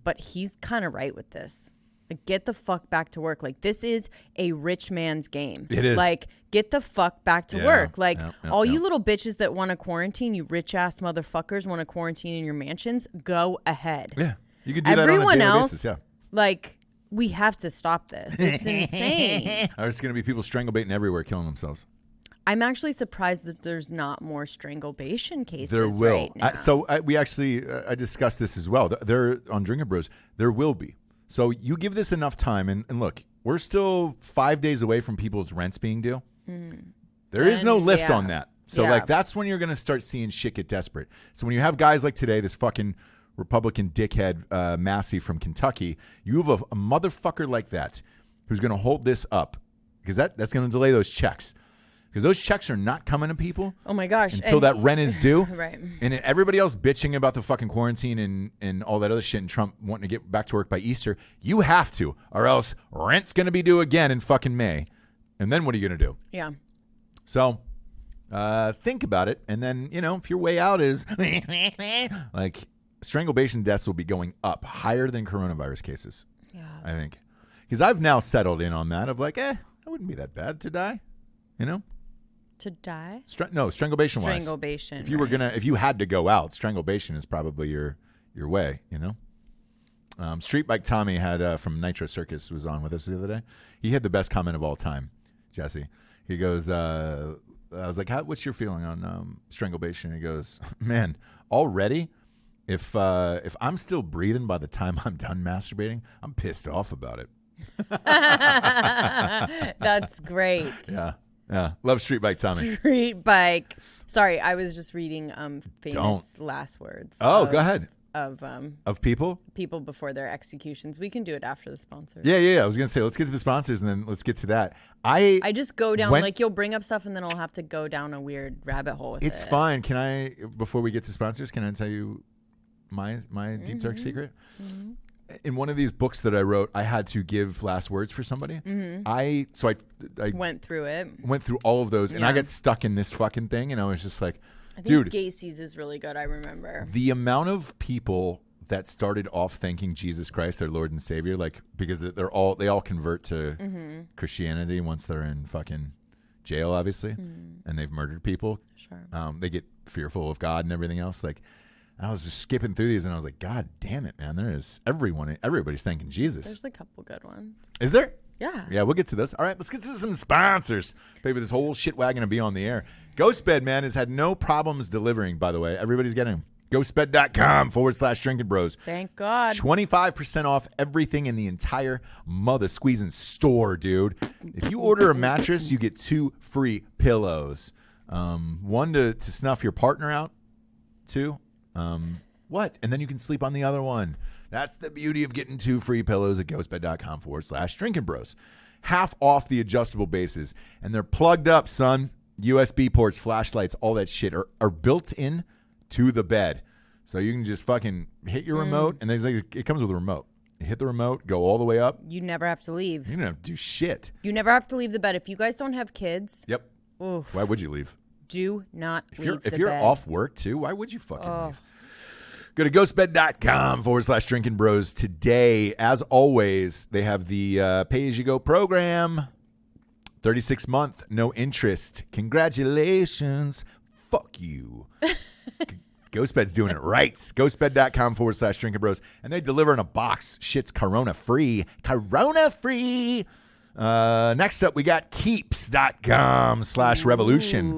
but he's kind of right with this. Like, get the fuck back to work. Like, this is a rich man's game. It is. Like, get the fuck back to work. Like, you little bitches that want to quarantine, you rich-ass motherfuckers want to quarantine in your mansions, go ahead. Yeah. You could do that on a daily basis, yeah. Like, we have to stop this. It's insane. There's going to be people strangle baiting everywhere, killing themselves. I'm actually surprised that there's not more strangulation cases. There will. Right now. I discussed this as well. There on Drinkin Bros, there will be. So you give this enough time, and look, we're still 5 days away from people's rents being due. There is no lift on that. So that's when you're going to start seeing shit get desperate. So when you have guys like today, this fucking Republican dickhead Massey from Kentucky, you have a motherfucker like that who's going to hold this up because that's going to delay those checks. Because those checks are not coming to people. Oh my gosh! Until that rent is due, right? And everybody else bitching about the fucking quarantine and all that other shit, and Trump wanting to get back to work by Easter. You have to, or else rent's gonna be due again in fucking May, and then what are you gonna do? Yeah. So, think about it, and then if your way out is like strangulation deaths will be going up higher than coronavirus cases. Yeah. I think because I've now settled in on that of like, it wouldn't be that bad to die, To die? Strangulation wise. Strangulation. If you had to go out, strangulation is probably your way, Street Bike Tommy had from Nitro Circus was on with us the other day. He had the best comment of all time, Jesse. He goes, I was like, what's your feeling on strangulation? He goes, man, already, if I'm still breathing by the time I'm done masturbating, I'm pissed off about it. That's great. Yeah, love Street Bike Tommy. Street Bike. Sorry, I was just reading famous last words. Oh, go ahead. Of people? People before their executions. We can do it after the sponsors. Yeah. I was going to say, let's get to the sponsors and then let's get to that. I just go down, you'll bring up stuff and then I'll have to go down a weird rabbit hole with it. It's fine. Can I, before we get to sponsors, can I tell you my deep dark secret? Mm-hmm. In one of these books that I wrote, I had to give last words for somebody. Mm-hmm. I went through it. Went through all of those, and I got stuck in this fucking thing, and I was just like, I think Gacy's is really good, I remember. The amount of people that started off thanking Jesus Christ, their Lord and Savior, because they all convert to Christianity once they're in fucking jail, obviously, and they've murdered people. Sure. They get fearful of God and everything else, I was just skipping through these, and I was like, God damn it, man. There is everybody's thanking Jesus. There's a couple good ones. Is there? Yeah. Yeah, we'll get to this. All right, let's get to some sponsors. Pay for this whole shit wagon to be on the air. GhostBed, man, has had no problems delivering, by the way. Everybody's getting them. GhostBed.com/Drinkin Bros. Thank God. 25% off everything in the entire mother squeezing store, dude. If you order a mattress, you get 2 free pillows. One to snuff your partner out, 2. What? And then you can sleep on the other one. That's the beauty of getting 2 free pillows at ghostbed.com/Drinkin Bros. Half off the adjustable bases. And they're plugged up, son. USB ports, flashlights, all that shit are built in to the bed. So you can just fucking hit your remote, and it comes with a remote. You hit the remote, go all the way up. You never have to leave. You don't have to do shit. You never have to leave the bed. If you guys don't have kids. Yep. Oof. Why would you leave? Do not leave the bed. If you're off work too, why would you fucking leave? Go to ghostbed.com/Drinkin Bros today. As always, they have the pay-as-you-go program. 36-month, no interest. Congratulations. Fuck you. GhostBed's doing it right. Ghostbed.com/Drinkin Bros. And they deliver in a box. Shit's Corona-free. Corona-free. Next up, we got keeps.com/revolution.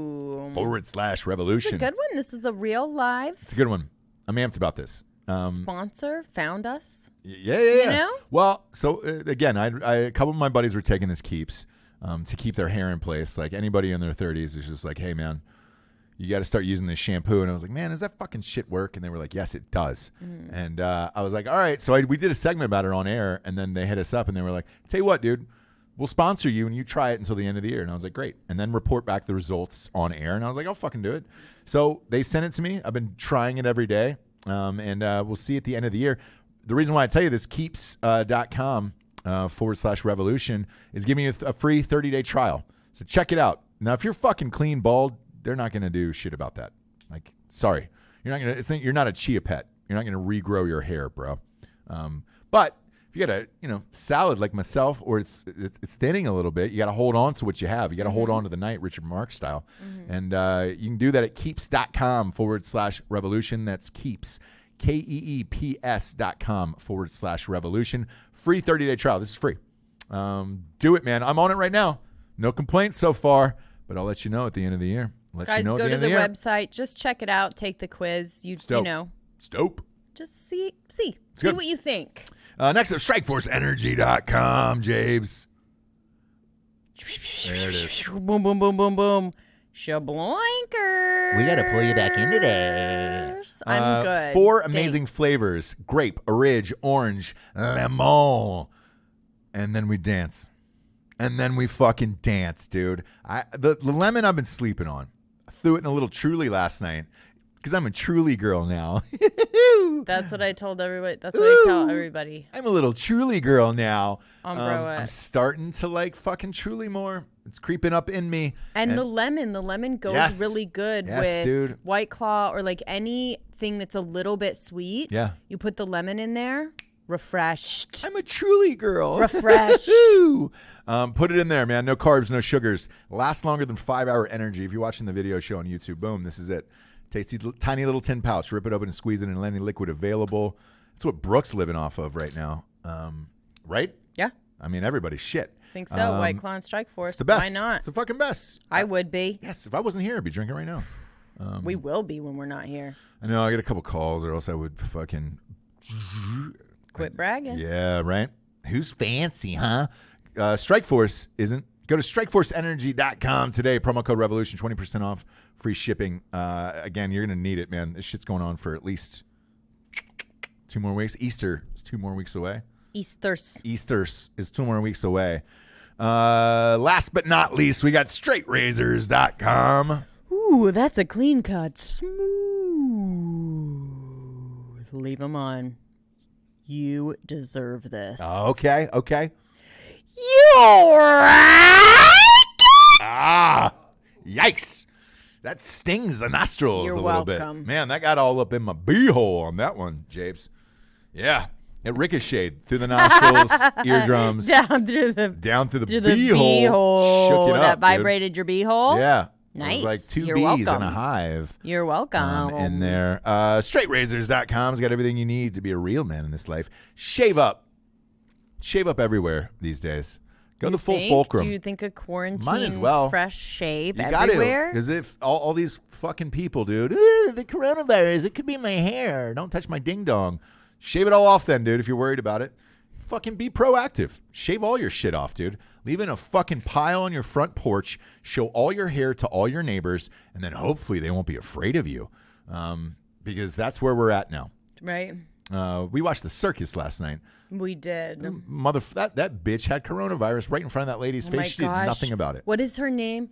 /revolution. It's a good one. This is a real live. It's a good one. I'm amped about this. Sponsor found us. Yeah. You know? Well, so again, a couple of my buddies were taking this Keeps to keep their hair in place. Like anybody in their 30s is just like, hey, man, you got to start using this shampoo. And I was like, man, does that fucking shit work? And they were like, yes, it does. And I was like, all right. So we did a segment about it on air, and then they hit us up, and they were like, tell you what, dude, we'll sponsor you, and you try it until the end of the year. And I was like, great. And then report back the results on air. And I was like, I'll fucking do it. So they sent it to me. I've been trying it every day, and we'll see at the end of the year. The reason why I tell you this, keeps.com /revolution is giving you a free 30-day trial. So check it out. Now, if you're fucking clean bald, they're not going to do shit about that. Like, sorry. You're not a chia pet. You're not going to regrow your hair, bro. But if you got a salad like myself, or it's thinning a little bit, you got to hold on to what you have. You got to hold on to the night, Richard Marx style. And you can do that at keeps.com /revolution. That's Keeps, KEEPS.com /revolution. Free 30-day trial. This is free. Do it, man. I'm on it right now. No complaints so far, But I'll let you know at the end of the year. Guys, go to the website. Just check it out. Take the quiz. You know. It's dope. Just see what you think. Next up, StrikeforceEnergy.com, Jabes. There it is. Boom, boom, boom, boom, boom. Shabloinkers. We got to pull you back into this. I'm good. 4 amazing flavors. Grape, orange, orange, lemon. And then we dance. And then we fucking dance, dude. The lemon I've been sleeping on. I threw it in a little Truly last night because I'm a Truly girl now. That's what I told everybody. That's what I tell everybody. I'm a little Truly girl now. Broettes. I'm starting to like fucking Truly more. It's creeping up in me. And the lemon goes really good with White Claw or like anything that's a little bit sweet. Yeah. You put the lemon in there. Refreshed. I'm a Truly girl. Refreshed. Put it in there, man. No carbs, no sugars. Lasts longer than 5-hour energy. If you're watching the video show on YouTube, boom, this is it. Tasty, tiny little tin pouch. Rip it open and squeeze it in any liquid available. That's what Brooke's living off of right now. Right? Yeah. I mean, everybody's shit. I think so. White Claw and Strikeforce. It's the best. Why not? It's the fucking best. I would be. Yes. If I wasn't here, I'd be drinking right now. We will be when we're not here. I know. I get a couple calls or else I would fucking... Quit bragging. Yeah, right. Who's fancy, huh? Strikeforce isn't. Go to StrikeforceEnergy.com today. Promo code Revolution, 20% off, free shipping. Again, you're going to need it, man. This shit's going on for at least 2 more weeks. Easter is 2 more weeks away. Easter is 2 more weeks away. Last but not least, we got StraightRazors.com. Ooh, that's a clean cut. Smooth. Leave them on. You deserve this. Okay. You're right. Yikes. That stings the nostrils You're a little welcome. bit. Man, that got all up in my beehole on that one, Japes. Yeah. It ricocheted through the nostrils, eardrums. Down through the beehole. Shook it up, that vibrated your beehole? Yeah. Nice. It was like 2 You're bees welcome. in a hive. You're welcome. In there. StraightRazors.com's got everything you need to be a real man in this life. Shave up. Shave up everywhere these days. Go the full fulcrum. Do you think a quarantine Might as well. fresh shave you everywhere? Because if all these fucking people, dude, the coronavirus, it could be my hair. Don't touch my ding dong. Shave it all off then, dude, if you're worried about it. Fucking be proactive. Shave all your shit off, dude. Leave it in a fucking pile on your front porch. Show all your hair to all your neighbors, and then hopefully they won't be afraid of you, because that's where we're at now. Right. We watched the circus last night. We did. That bitch had coronavirus right in front of that lady's face. She did nothing about it. What is her name?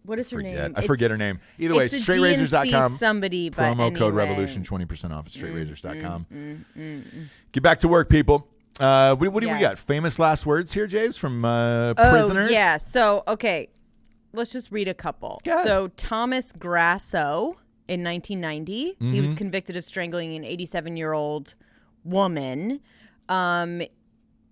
What is her name? I forget her name. Either way, StraightRazors.com. Somebody, but promo code Revolution, 20% off at StraightRazors.com. Get back to work, people. What do we got? Famous last words here, James, from prisoners? Yeah. So, okay. Let's just read a couple. Yeah. So, Thomas Grasso in 1990, he was convicted of strangling an 87-year-old woman.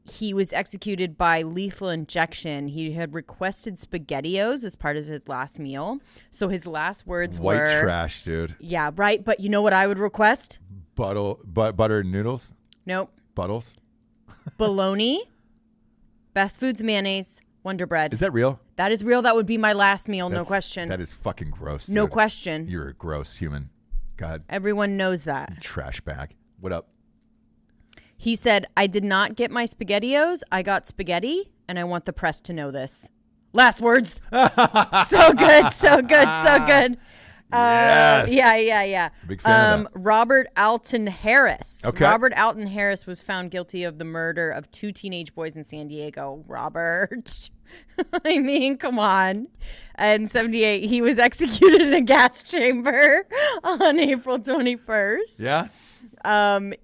He was executed by lethal injection. He had requested SpaghettiOs as part of his last meal. So his last words were... White trash, dude. Yeah, right. But you know what I would request? Butter noodles? Nope. Buttles? Bologna, Best Foods mayonnaise, Wonder Bread. Is that real? That is real. That would be my last meal, no question. That is fucking gross, dude. No question. You're a gross human. God. Everyone knows that. You trash bag. What up? He said, I did not get my SpaghettiOs. I got spaghetti, and I want the press to know this. Last words. So good, so good, so good. Yes. Yeah. Big fan of that. Robert Alton Harris. Okay. Robert Alton Harris was found guilty of the murder of 2 teenage boys in San Diego. Robert. I mean, come on. In 78, he was executed in a gas chamber on April 21st. Yeah.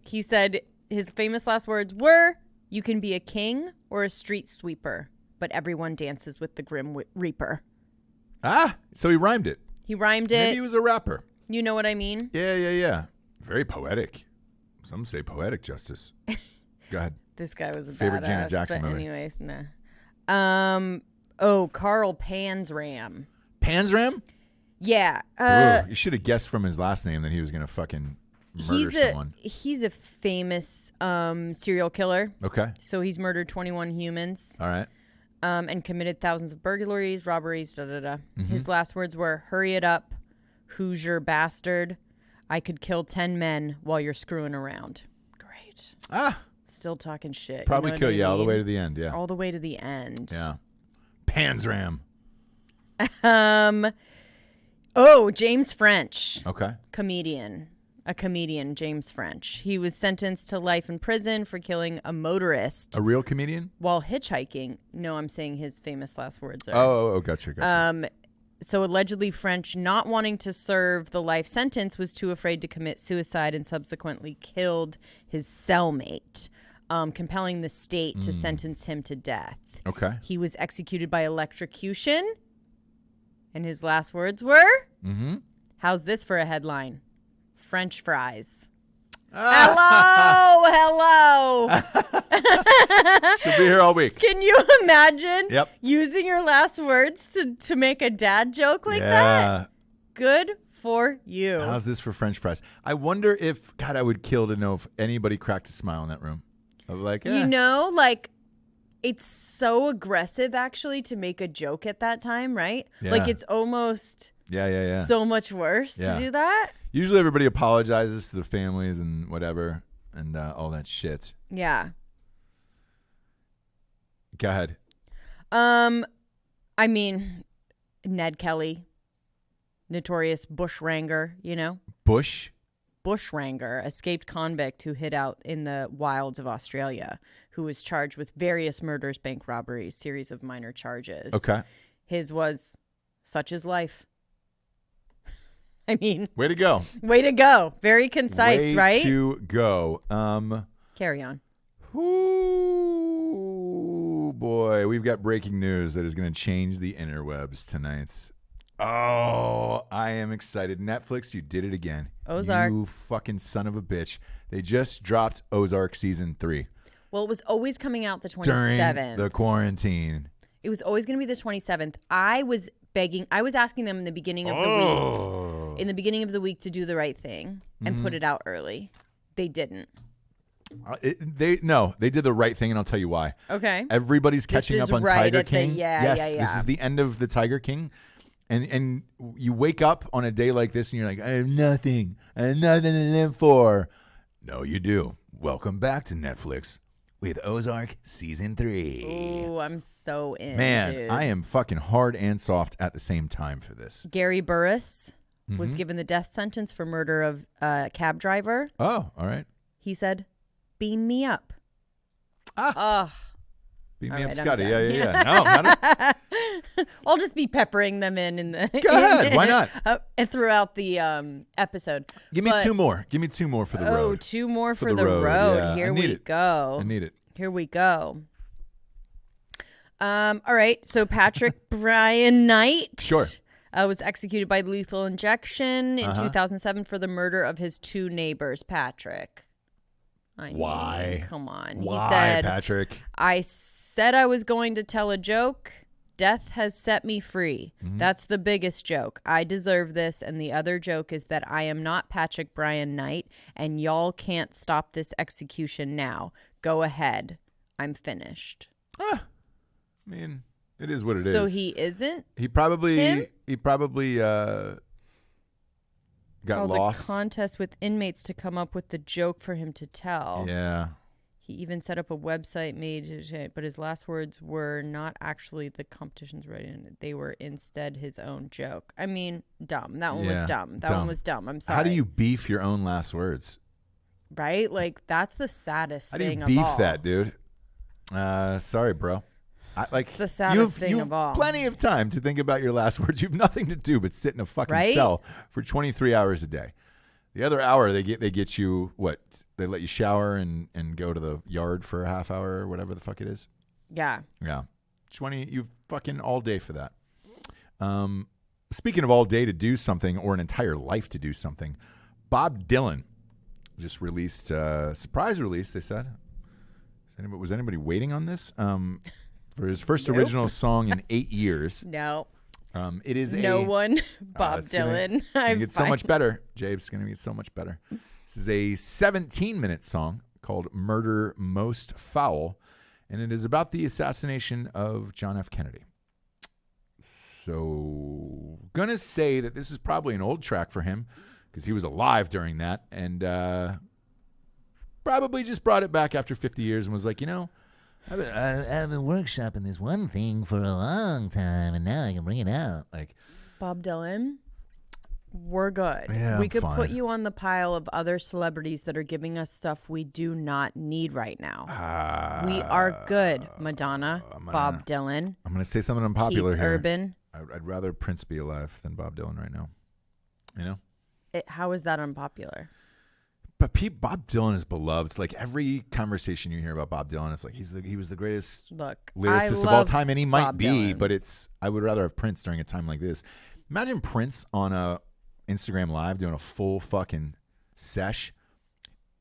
He said his famous last words were, you can be a king or a street sweeper, but everyone dances with the Grim Reaper. So he rhymed it. He rhymed it. Maybe he was a rapper. You know what I mean? Yeah. Very poetic. Some say poetic justice. Go ahead. This guy was a favorite badass, Janet Jackson but movie. Anyways, nah. Carl Panzram. Panzram? Yeah. You should have guessed from his last name that he was going to fucking murder someone. He's a famous serial killer. Okay. So he's murdered 21 humans. All right. and committed thousands of burglaries, robberies, His last words were, "Hurry it up, Hoosier bastard. I could kill 10 men while you're screwing around." Great. Still talking shit. Probably you know kill what I you all the mean? way to the end, yeah. All the way to the end. Yeah. Panzram. James French. Okay. A comedian, James French. He was sentenced to life in prison for killing a motorist. A real comedian? While hitchhiking. No, I'm saying his famous last words are. Oh, gotcha. So allegedly French, not wanting to serve the life sentence, was too afraid to commit suicide and subsequently killed his cellmate, compelling the state to sentence him to death. Okay. He was executed by electrocution, and his last words were, how's this for a headline? French fries. Hello. She'll be here all week. Can you imagine Yep. using your last words to make a dad joke like that? Good for you. How's this for French fries? I wonder if, God, I would kill to know if anybody cracked a smile in that room. I'd be like, You know, like, it's so aggressive, actually, to make a joke at that time, right? Yeah. Like, it's almost so much worse to do that. Usually everybody apologizes to the families and whatever and all that shit. Yeah. Go ahead. I mean, Ned Kelly, notorious bushranger, you know? Bushranger, escaped convict who hid out in the wilds of Australia, who was charged with various murders, bank robberies, series of minor charges. Okay. His was such is life. I mean, way to go. Very concise, right? Way to go. Carry on. Ooh, boy, we've got breaking news that is going to change the interwebs tonight. Oh, I am excited. Netflix, you did it again. Ozark. You fucking son of a bitch. They just dropped Ozark season 3. Well, it was always coming out the 27th. During the quarantine. It was always going to be the 27th. I was asking them in the beginning of the week. In the beginning of the week to do the right thing and put it out early. They didn't. They did the right thing, and I'll tell you why. Okay. Everybody's catching up on Tiger King. Yes, this is the end of the Tiger King. And you wake up on a day like this and you're like, I have nothing to live for. No, you do. Welcome back to Netflix with Ozark season 3. Oh, I'm so in. Man, dude. I am fucking hard and soft at the same time for this. Gary Burris was given the death sentence for murder of a cab driver. Oh, all right. He said, "Beam me up." Beam me All up, right, Scotty. I'm Yeah. No, not I'll just be peppering them in the. Go ahead. Why not? Throughout the episode. Give me two more. Give me 2 more for the road. Oh, 2 more for the road. Yeah. Here we go. I need it. Here we go. All right. So Patrick Brian Knight. Sure. Was executed by lethal injection in 2007 for the murder of his 2 neighbors, Patrick. Why? Come on. Why, he said, Patrick? I said I was going to tell a joke. Death has set me free. That's the biggest joke. I deserve this. And the other joke is that I am not Patrick Brian Knight, and y'all can't stop this execution now. Go ahead. I'm finished. I mean, it is what it is. So he isn't? He probably got called lost. A contest with inmates to come up with the joke for him to tell. Yeah. He even set up a website but his last words were not actually the competition's writing. They were instead his own joke. I mean, dumb. That one was dumb. That one was dumb. I'm sorry. How do you beef your own last words? Right? Like, that's the saddest thing of all. How do you beef that, dude? Sorry, bro. It's the saddest thing of all. You have plenty of time to think about your last words. You have nothing to do but sit in a fucking cell for 23 hours a day. The other hour, they get you, what? They let you shower and go to the yard for a half hour or whatever the fuck it is. Yeah. Yeah. 20, you fucking all day for that. Speaking of all day to do something or an entire life to do something, Bob Dylan just released a surprise release, they said. Was anybody waiting on this? For his first original song in 8 years. No. It is no one. Bob Dylan. It's going to get so much better. Jabe's going to get so much better. This is a 17-minute song called Murder Most Foul. and it is about the assassination of John F. Kennedy. So, gonna say that this is probably an old track for him because he was alive during that, and probably just brought it back after 50 years and was like, I've been workshopping this one thing for a long time, and now I can bring it out. Like Bob Dylan, we're good. Yeah, we could fine. put you on the pile of other celebrities that are giving us stuff we do not need right now. We are good. Madonna, Bob Dylan. I'm going to say something unpopular Keith here. Urban. I'd rather Prince be alive than Bob Dylan right now. How is that unpopular? But Bob Dylan is beloved. It's like every conversation you hear about Bob Dylan, it's like he was the greatest lyricist of all time, and he might Bob be, Dylan. but I would rather have Prince during a time like this. Imagine Prince on a Instagram Live doing a full fucking sesh.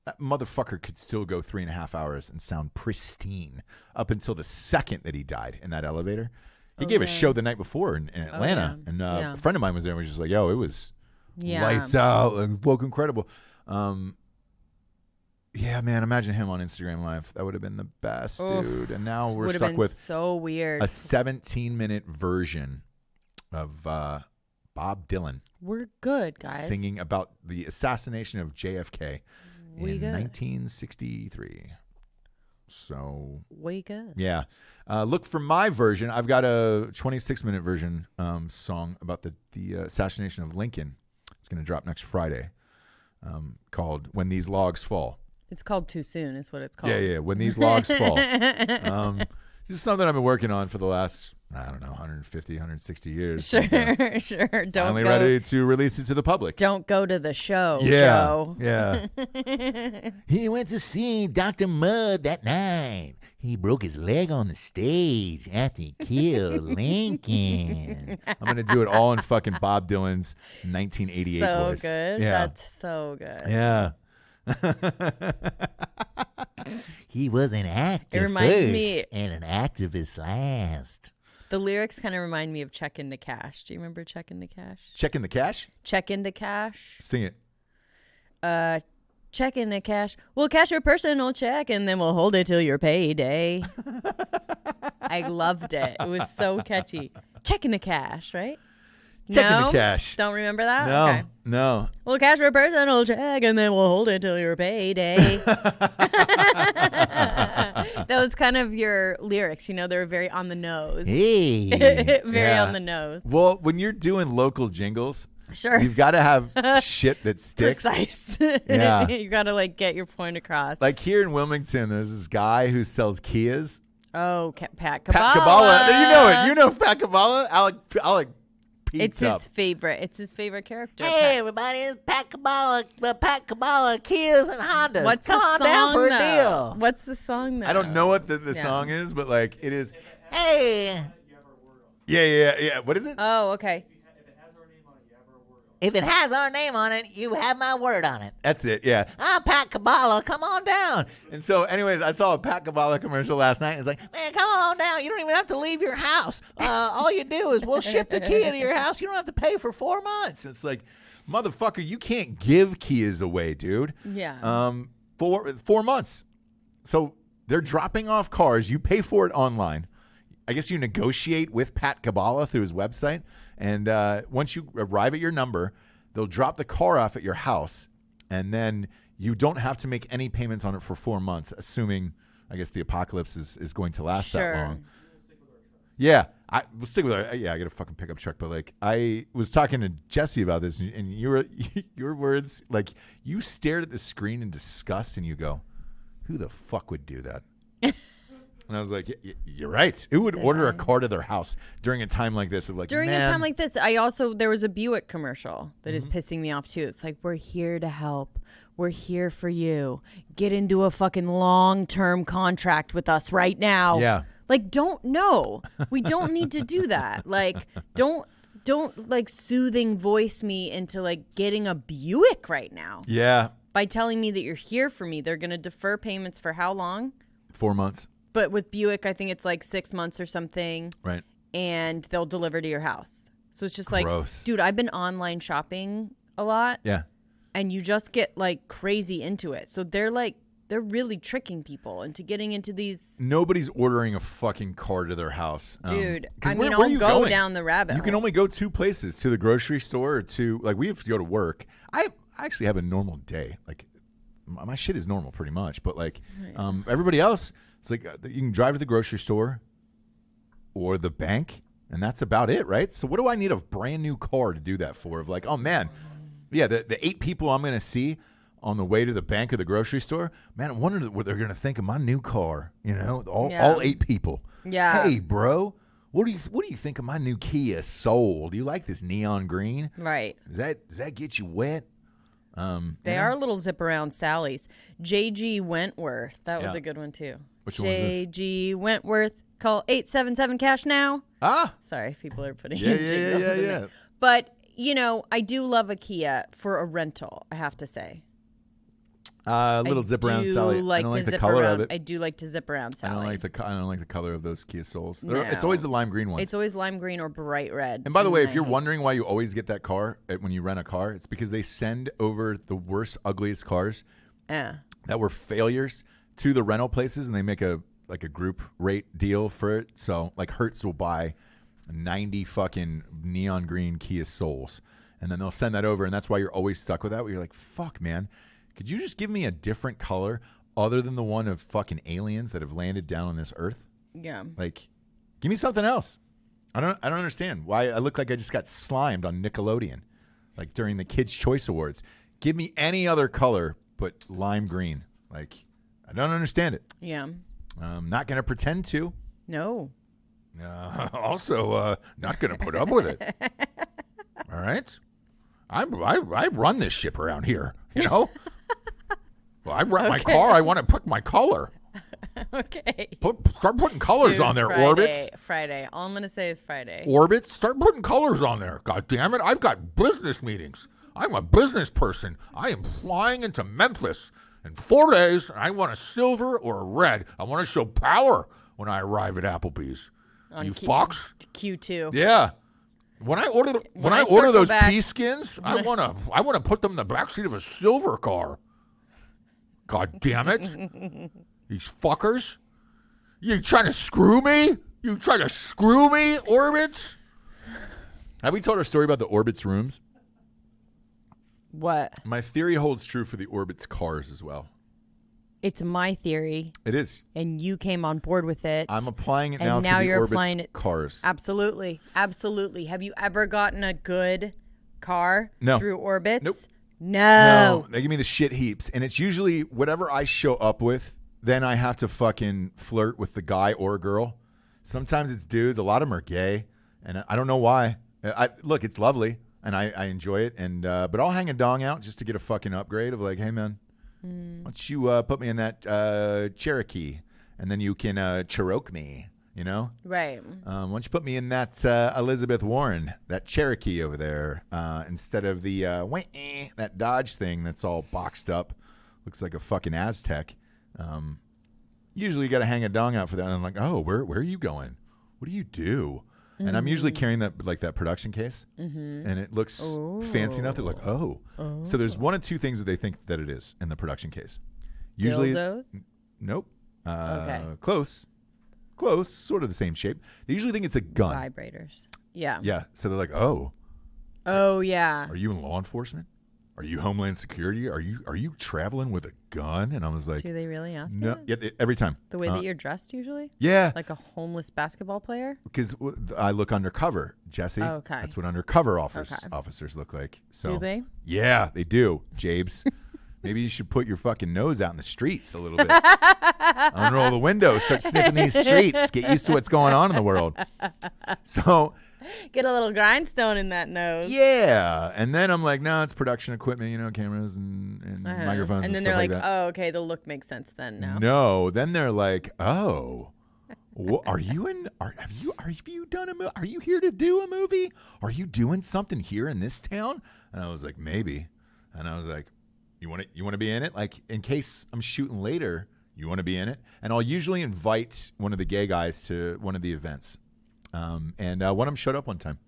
That motherfucker could still go 3.5 hours and sound pristine up until the second that he died in that elevator. He gave a show the night before in Atlanta, and a friend of mine was there and was just like, yo, it was lights out, like, fucking incredible. Yeah, man, imagine him on Instagram Live. That would have been the best, dude. And now we're stuck with so weird. a 17-minute version of Bob Dylan. We're good, guys. Singing about the assassination of JFK in 1963. So we good. Yeah. Look for my version. I've got a 26-minute version song about the assassination of Lincoln. It's going to drop next Friday, called When These Logs Fall. It's called Too Soon is what it's called. Yeah, When These Logs Fall. Just something I've been working on for the last, 150, 160 years. Sure. Don't finally ready to release it to the public. Don't go to the show, Joe. Yeah. He went to see Dr. Mudd that night. He broke his leg on the stage after he killed Lincoln. I'm going to do it all in fucking Bob Dylan's 1988 so voice. Good. Yeah. That's so good. Yeah. He was an actor first and an activist last. The lyrics kind of remind me of Check Into Cash. Do you remember Check Into Cash? Check in the cash? Check Into Cash. Sing it. Check Into Cash. We'll cash your personal check and then we'll hold it till your payday. I loved it. It was so catchy. Check Into Cash, right? Check in the cash. Don't remember that? No, okay. no. We'll cash your personal check and then we'll hold it till your payday. That was kind of your lyrics. They were very on the nose. Hey. Very on the nose. Well, when you're doing local jingles, sure, you've got to have shit that sticks. Precise. Yeah. You got to get your point across. Like here in Wilmington, there's this guy who sells Kias. Oh, Pat Kabbalah. Pat Kabbalah. You know it. You know Pat Kabbalah? Alec It's his favorite. It's his favorite character. Hey, everybody, it's Pat Kabbalah, Kias and Hondas. What's Come the on song, down for though? a deal. What's the song, though? I don't know what the song is, but it is. Hey. Yeah. What is it? Oh, okay. If it has our name on it, you have my word on it. That's it, yeah. I'm Pat Kabbalah, come on down. And so, anyways, I saw a Pat Kabbalah commercial last night. It's like, man, come on down. You don't even have to leave your house. All you do is we'll ship the Kia to your house. You don't have to pay for 4 months. It's like, motherfucker, you can't give Kias away, dude. Yeah. 4 months. So they're dropping off cars. You pay for it online. I guess you negotiate with Pat Kabbalah through his website. And once you arrive at your number, they'll drop the car off at your house. And then you don't have to make any payments on it for 4 months, assuming, I guess, the apocalypse is going to last that long. Yeah. We'll stick with our, I got a fucking pickup truck. But, I was talking to Jessie about this, and your words, you stared at the screen in disgust, and you go, who the fuck would do that? And I was like, you're right. Who would order a car to their house during a time like this? During a time like this, there was a Buick commercial that is pissing me off too. It's like, we're here to help. We're here for you. Get into a fucking long-term contract with us right now. Yeah. No. We don't need to do that. Don't soothing voice me into getting a Buick right now. Yeah. By telling me that you're here for me. They're going to defer payments for how long? 4 months. But with Buick, I think it's 6 months or something. Right. And they'll deliver to your house. So it's just Gross. Dude, I've been online shopping a lot. Yeah. And you just get crazy into it. So they're they're really tricking people into getting into these. Nobody's ordering a fucking car to their house. Dude, I mean, I'll go down the rabbit hole. You can only go 2 places, to the grocery store or to, like, we have to go to work. I actually have a normal day. Like, my shit is normal pretty much. But, like, everybody else, it's like you can drive to the grocery store or the bank, and that's about it, right? So what do I need a brand new car to do that for? Of like, oh, man, yeah, the 8 people I'm going to see on the way to the bank or the grocery store, man, I wonder what they're going to think of my new car, you know, all 8 people. Yeah. Hey, bro, what do you think of my new Kia Soul? Do you like this neon green? Right. Does that get you wet? They are little zip around Sally's. J.G. Wentworth. That was a good one, too. Which one was this? J.G. Wentworth. Call 877-CASH now. Ah. Sorry, people are putting Yeah. But, you know, I do love a Kia for a rental, I have to say. Little zip around Sally. I don't like the color of it. I do like to zip around Sally. I don't like the color of those Kia Souls. No. It's always the lime green ones. It's always lime green or bright red. And by the way, if you're wondering why you always get that car when you rent a car, it's because they send over the worst, ugliest cars that were failures to the rental places, and they make a group rate deal for it. So like Hertz will buy 90 fucking neon green Kia Souls, and then they'll send that over, and that's why you're always stuck with that. Where you're like, fuck, man. Could you just give me a different color other than the one of fucking aliens that have landed down on this earth? Yeah. Like, give me something else. I don't understand why I look like I just got slimed on Nickelodeon, like during the Kids' Choice Awards. Give me any other color but lime green. Like, I don't understand it. Yeah. I'm not going to pretend to. No. Also, not going to put up with it. All right? I run this ship around here, you know? Well, I rent my car. I want to pick my color. Okay. Start putting colors on there, Orbitz. Friday. All I'm going to say is Friday. Orbitz, start putting colors on there. God damn it. I've got business meetings. I'm a business person. I am flying into Memphis in 4 days, and I want a silver or a red. I want to show power when I arrive at Applebee's. You fucks? Q2. Yeah. When I order those pea skins, I wanna put them in the backseat of a silver car. God damn it. These fuckers. You trying to screw me? You trying to screw me, Orbitz? Have we told our story about the Orbitz rooms? What? My theory holds true for the Orbitz cars as well. It's my theory. It is. And you came on board with it. I'm applying it now to the Orbitz cars. Absolutely. Absolutely. Have you ever gotten a good car through Orbitz? Nope. No. They give me the shit heaps. And it's usually whatever I show up with, then I have to fucking flirt with the guy or girl. Sometimes it's dudes. A lot of them are gay. And I don't know why. Look, it's lovely. And I enjoy it. And but I'll hang a dong out just to get a fucking upgrade of like, hey, man, why don't you put me in that Cherokee? And then you can Cherokee me, you know? Right. Why don't you put me in that Elizabeth Warren, that Cherokee over there, instead of the that Dodge thing that's all boxed up. Looks like a fucking Aztec. Usually you got to hang a dong out for that. And I'm like, oh, where are you going? What do you do? And I'm usually carrying that production case, and it looks fancy enough. They're like, oh. So there's one of two things that they think that it is in the production case. Usually, dildos? Nope. Okay. Close, sort of the same shape. They usually think it's a gun. Vibrators. Yeah. Yeah. So they're like, oh. Oh yeah. Are you in law enforcement? Are you Homeland Security? Are you traveling with a gun? And I was like, do they really ask no, you? Yeah, every time. The way that you're dressed usually? Yeah. Like a homeless basketball player? Because I look undercover, Jesse. Oh, okay. That's what undercover officers look like. So, do they? Yeah, they do, Jabes. Maybe you should put your fucking nose out in the streets a little bit. Unroll the window, start sniffing these streets, get used to what's going on in the world. So, get a little grindstone in that nose. Yeah. And then I'm like, no, it's production equipment, cameras and microphones and then stuff they're like like, that. oh, okay, the look makes sense then now. No, then they're like, oh, are you done a movie? Are you here to do a movie? Are you doing something here in this town? And I was like, maybe. And I was like, you want to be in it? Like, in case I'm shooting later, you want to be in it? And I'll usually invite one of the gay guys to one of the events. And one of them showed up one time.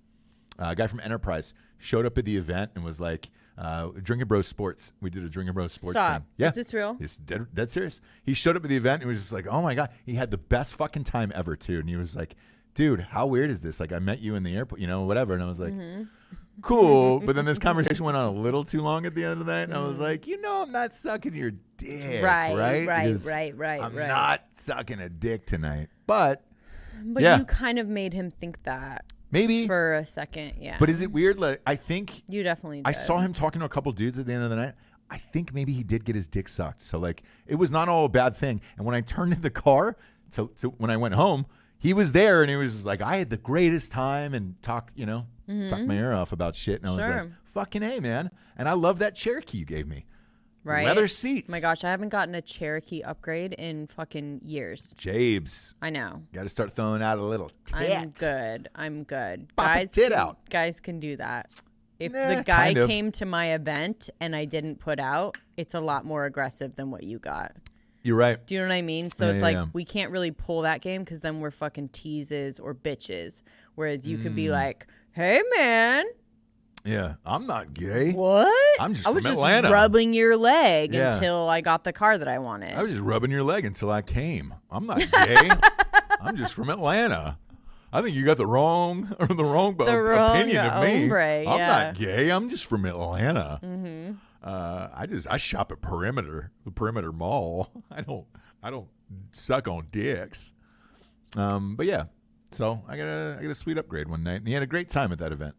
A guy from Enterprise showed up at the event and was like, Drinkin Bros Sports. We did a Drinkin Bros Sports Stop. thing. Yeah. Is this real? He's dead serious. He showed up at the event and he was just like, oh my God. He had the best fucking time ever too. And he was like, dude, how weird is this? Like, I met you in the airport, whatever. And I was like, cool. But then this conversation went on a little too long at the end of the night. And I was like, I'm not sucking your dick. Right. I'm not sucking a dick tonight. But yeah. You kind of made him think that. Maybe. For a second, yeah. But is it weird? Like, I think. You definitely did. I saw him talking to a couple dudes at the end of the night. I think maybe he did get his dick sucked. So, like, it was not all a bad thing. And when I turned in the car, to when I went home, he was there and he was just like, I had the greatest time and talked my ear off about shit. And I was like, fucking A, man. And I love that Cherokee you gave me. Right. Leather seats. Oh my gosh, I haven't gotten a Cherokee upgrade in fucking years. Jabes. I know. Got to start throwing out a little tit. I'm good. Pop a tit out. Guys can do that. If the guy came to my event and I didn't put out, it's a lot more aggressive than what you got. You're right. Do you know what I mean? So it's like we can't really pull that game because then we're fucking teases or bitches. Whereas you could be like, hey, man. Yeah, I'm not gay. What? I'm just I was from just Atlanta. rubbing your leg until I got the car that I wanted. I was just rubbing your leg until I came. I'm not gay. I'm just from Atlanta. I think you got the wrong opinion of me. I'm not gay. I'm just from Atlanta. Mm-hmm. I shop at the Perimeter Mall. I don't suck on dicks. But yeah, so I got a sweet upgrade one night, and he had a great time at that event.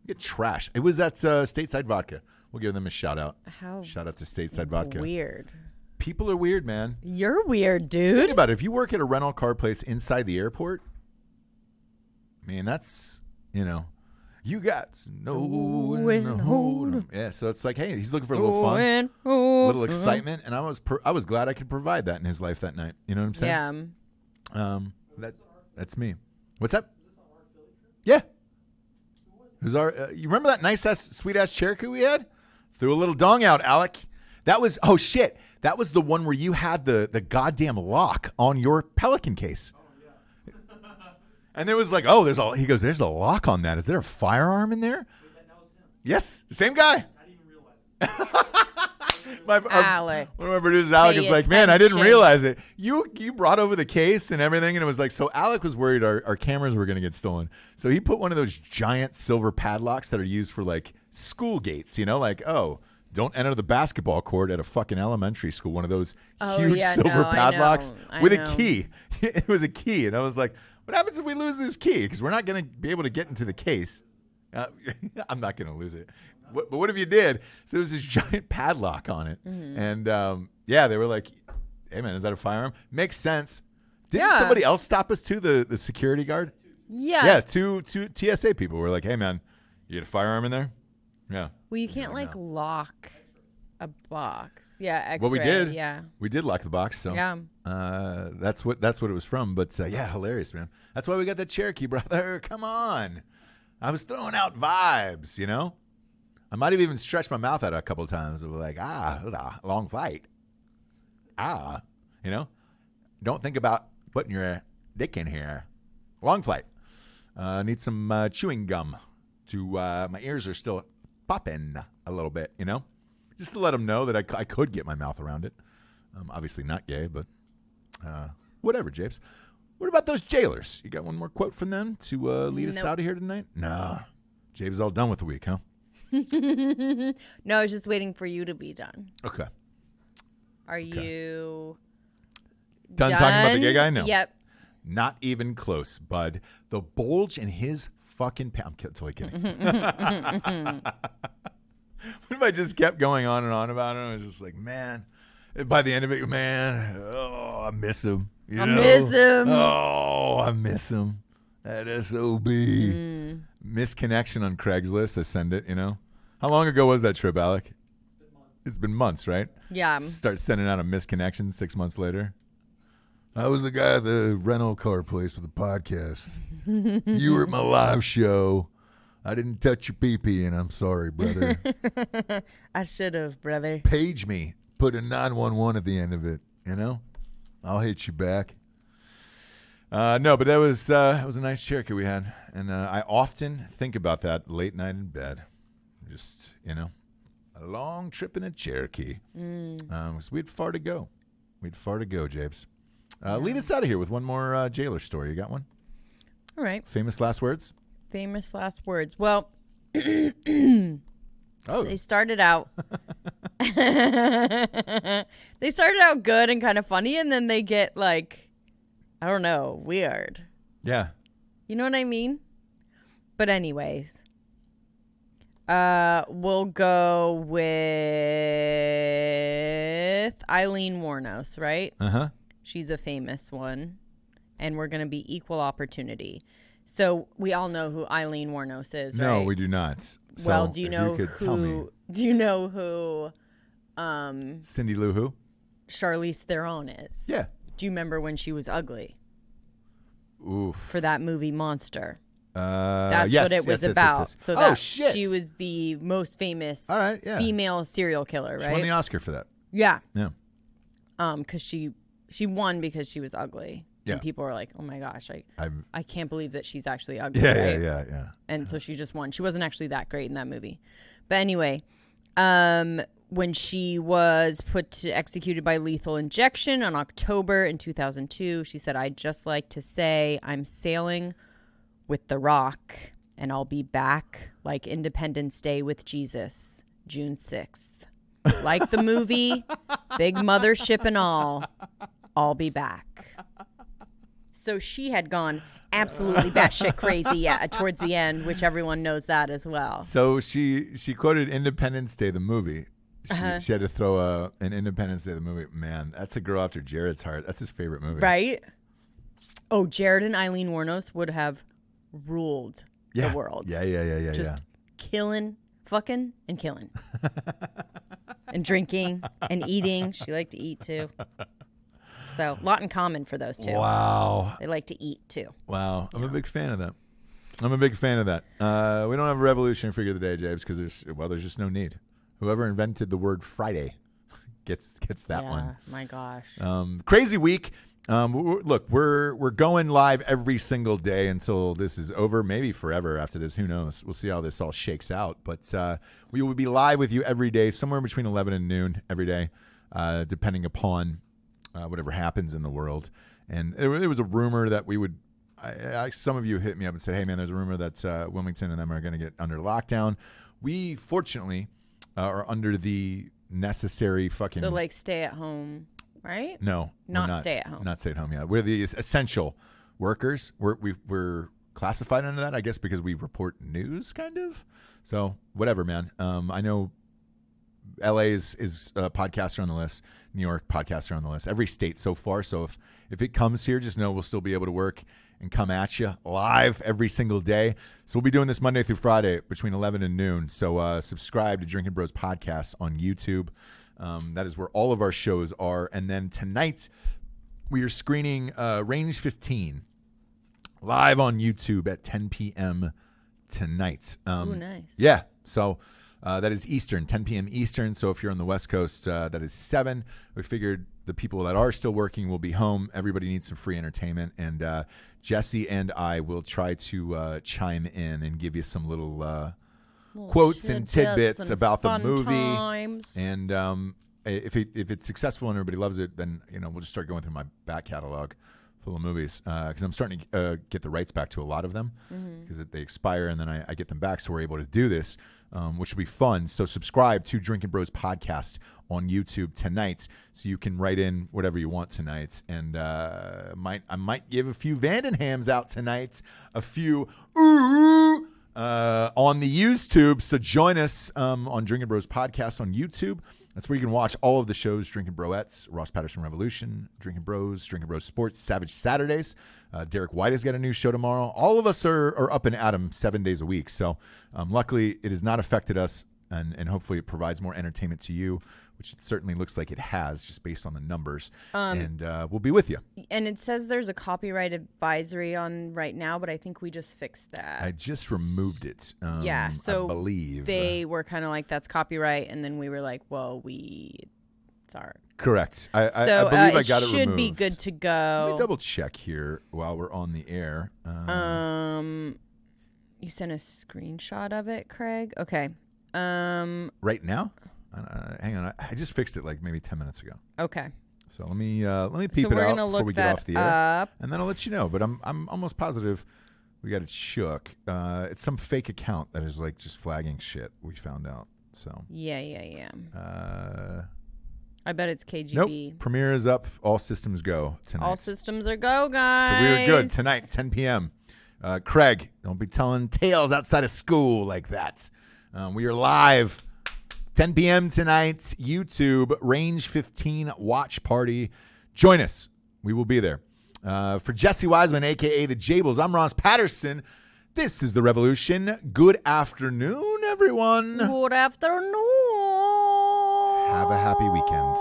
Get trash. It was at Stateside Vodka. We'll give them a shout out. Shout out to Stateside Vodka. Weird. People are weird, man. You're weird, dude. Think about it. If you work at a rental car place inside the airport, man, that's you got no. Yeah, so it's like, hey, he's looking for a little fun, a little excitement, and I was glad I could provide that in his life that night. You know what I'm saying? Yeah. That's me. What's up? Yeah. Who's our? You remember that nice ass, sweet ass Cherokee we had? Threw a little dong out, Alec. That was shit. That was the one where you had the goddamn lock on your Pelican case. Oh, yeah. And there was like, he goes, there's a lock on that. Is there a firearm in there? Wait, that was him. Yes, same guy. I didn't even realize it. Alec. One of my producers, Alec, is like, man, I didn't realize it. You brought over the case and everything, and it was like, so Alec was worried our cameras were going to get stolen. So he put one of those giant silver padlocks that are used for like school gates, like, don't enter the basketball court at a fucking elementary school. One of those huge silver padlocks with a key. It was a key. And I was like, what happens if we lose this key? Because we're not going to be able to get into the case. I'm not going to lose it. But what if you did? So there was this giant padlock on it. Mm-hmm. And they were like, hey, man, is that a firearm? Makes sense. Didn't somebody else stop us too, the security guard? Yeah. Yeah, two TSA people were like, hey, man, you got a firearm in there? Yeah. Well, you can't lock a box. Yeah, X-ray. Well, we did. Yeah. We did lock the box. So yeah. That's what it was from. But hilarious, man. That's why we got that Cherokee, brother. Come on. I was throwing out vibes, I might have even stretched my mouth out a couple of times. It was like, long flight. Don't think about putting your dick in here. Long flight. Need some chewing gum my ears are still popping a little bit, just to let them know that I could get my mouth around it. Obviously not gay, but whatever, Japes. What about those jailers? You got one more quote from them to lead us out of here tonight? Nah. Jabe's all done with the week, huh? No, I was just waiting for you to be done. Okay. Are you done talking about the gay guy? No. Yep. Not even close, bud. The bulge in his fucking I'm totally kidding. What if I just kept going on and on about it? I was just like, man. By the end of it, man, I miss him. Miss him. Oh, I miss him. That SOB. Misconnection on Craigslist. I send it, How long ago was that trip, Alec? It's been months, right? Yeah. Start sending out a misconnection 6 months later. I was the guy at the rental car place with the podcast. You were at my live show. I didn't touch your pee-pee, and I'm sorry, brother. I should have, brother. Page me. Put a 911 at the end of it, I'll hit you back. No, but that was a nice Cherokee we had. And I often think about that late night in bed. Just, A long trip in a Cherokee. So we had far to go. Jabes. Lead us out of here with one more jailer story. You got one? All right. Famous last words? Famous last words. Well, Oh. they started out good and kind of funny, and then they get like, I don't know, weird. Yeah. You know what I mean? But anyways, we'll go with Aileen Wuornos, right? Uh-huh. She's a famous one, and we're going to be equal opportunity. So we all know who Aileen Wuornos is, right? No, we do not. So well, do you know tell me. who? Do you know who? Cindy Lou Who? Charlize Theron is. Yeah. Do you remember when she was ugly? Oof. For that movie Monster. That's what it was about. Yes. So Oh, shit. she was the most famous All right, yeah. female serial killer, right? She won the Oscar for that. Yeah. Yeah. Because she won because she was ugly. Yeah. And people were like, oh my gosh, I'm- I can't believe that she's actually ugly. Yeah, right? yeah. And so she just won. She wasn't actually that great in that movie. But anyway, when she was executed by lethal injection on October in 2002, she said, I'd just like to say I'm sailing with the Rock, and I'll be back like Independence Day with Jesus, June 6th. Like the movie, big mothership and all, I'll be back. So she had gone absolutely batshit crazy towards the end, which everyone knows that as well. So she quoted Independence Day, the movie. She had to throw an Independence Day, the movie. Man, that's a girl after Jared's heart. That's his favorite movie. Right? Oh, Jared and Aileen Wuornos would have ruled the world. Yeah. Just killing, fucking, and killing. And drinking and eating. She liked to eat too. So, a lot in common for those two. Wow. They like to eat too. Wow. I'm a big fan of that. We don't have a revolutionary figure of the day, James, because there's just no need. Whoever invented the word Friday gets that one. My gosh. Crazy week. Look, we're going live every single day until this is over, maybe forever after this. Who knows? We'll see how this all shakes out. But we will be live with you every day, somewhere between 11 and noon every day, depending upon whatever happens in the world. And there was a rumor that we would. Some of you hit me up and said, "Hey, man, there's a rumor that Wilmington and them are going to get under lockdown." We fortunately are under the necessary fucking. So like stay at home, right? No, not stay at home. Not stay at home. Yeah, we're the essential workers. We're classified under that, I guess, because we report news, kind of. So whatever, man. I know LA is podcaster on the list. New York podcaster on the list. Every state so far. So if it comes here, just know we'll still be able to work and come at you live every single day. So we'll be doing this Monday through Friday between 11 and noon. So subscribe to Drinkin Bros podcast on YouTube. That is where all of our shows are. And then tonight we are screening Range 15 live on YouTube at 10 p.m. tonight. Ooh, nice. Yeah. So that is Eastern, 10 p.m. Eastern. So if you're on the West Coast, that is 7. We figured the people that are still working will be home. Everybody needs some free entertainment. And Jessie and I will try to chime in and give you some little quotes and tidbits about the movie. Times. And if it's successful and everybody loves it, then we'll just start going through my back catalog full of movies because I'm starting to get the rights back to a lot of them because they expire and then I get them back, so we're able to do this, which will be fun. So subscribe to Drinkin Bros podcast on YouTube tonight so you can write in whatever you want tonight. And I might give a few Vandenhams out tonight, a few on the YouTube. So join us on Drinkin Bros podcast on YouTube. That's where you can watch all of the shows: Drinkin Broettes, Ross Patterson Revolution, Drinkin Bros Sports, Savage Saturdays. Derek White has got a new show tomorrow. All of us are up and at 'em 7 days a week. So luckily it has not affected us, and hopefully it provides more entertainment to you, which it certainly looks like it has just based on the numbers. And we'll be with you. And it says there's a copyright advisory on right now, but I think we just fixed that. I just removed it. Yeah, so I believe they were kind of like, that's copyright, and then we were like, well, it's our. Correct. I So believe I got it removed. It should be good to go. Let me double check here while we're on the air. You sent a screenshot of it, Craig? Okay. Right now? Hang on. I just fixed it like maybe 10 minutes ago. Okay. So let me peep it out before we get off the air, and then I'll let you know. But I'm almost positive we got it shook. It's some fake account that is like just flagging shit. We found out. So yeah. I bet it's KGB. Nope. Premiere is up. All systems go tonight. All systems are go, guys. So we were good tonight, 10 p.m. Craig, don't be telling tales outside of school like that. We are live. 10 p.m. tonight, YouTube, Range 15 watch party. Join us. We will be there. For Jessie Wiseman, a.k.a. The Jables, I'm Ross Patterson. This is The Revolution. Good afternoon, everyone. Good afternoon. Have a happy weekend.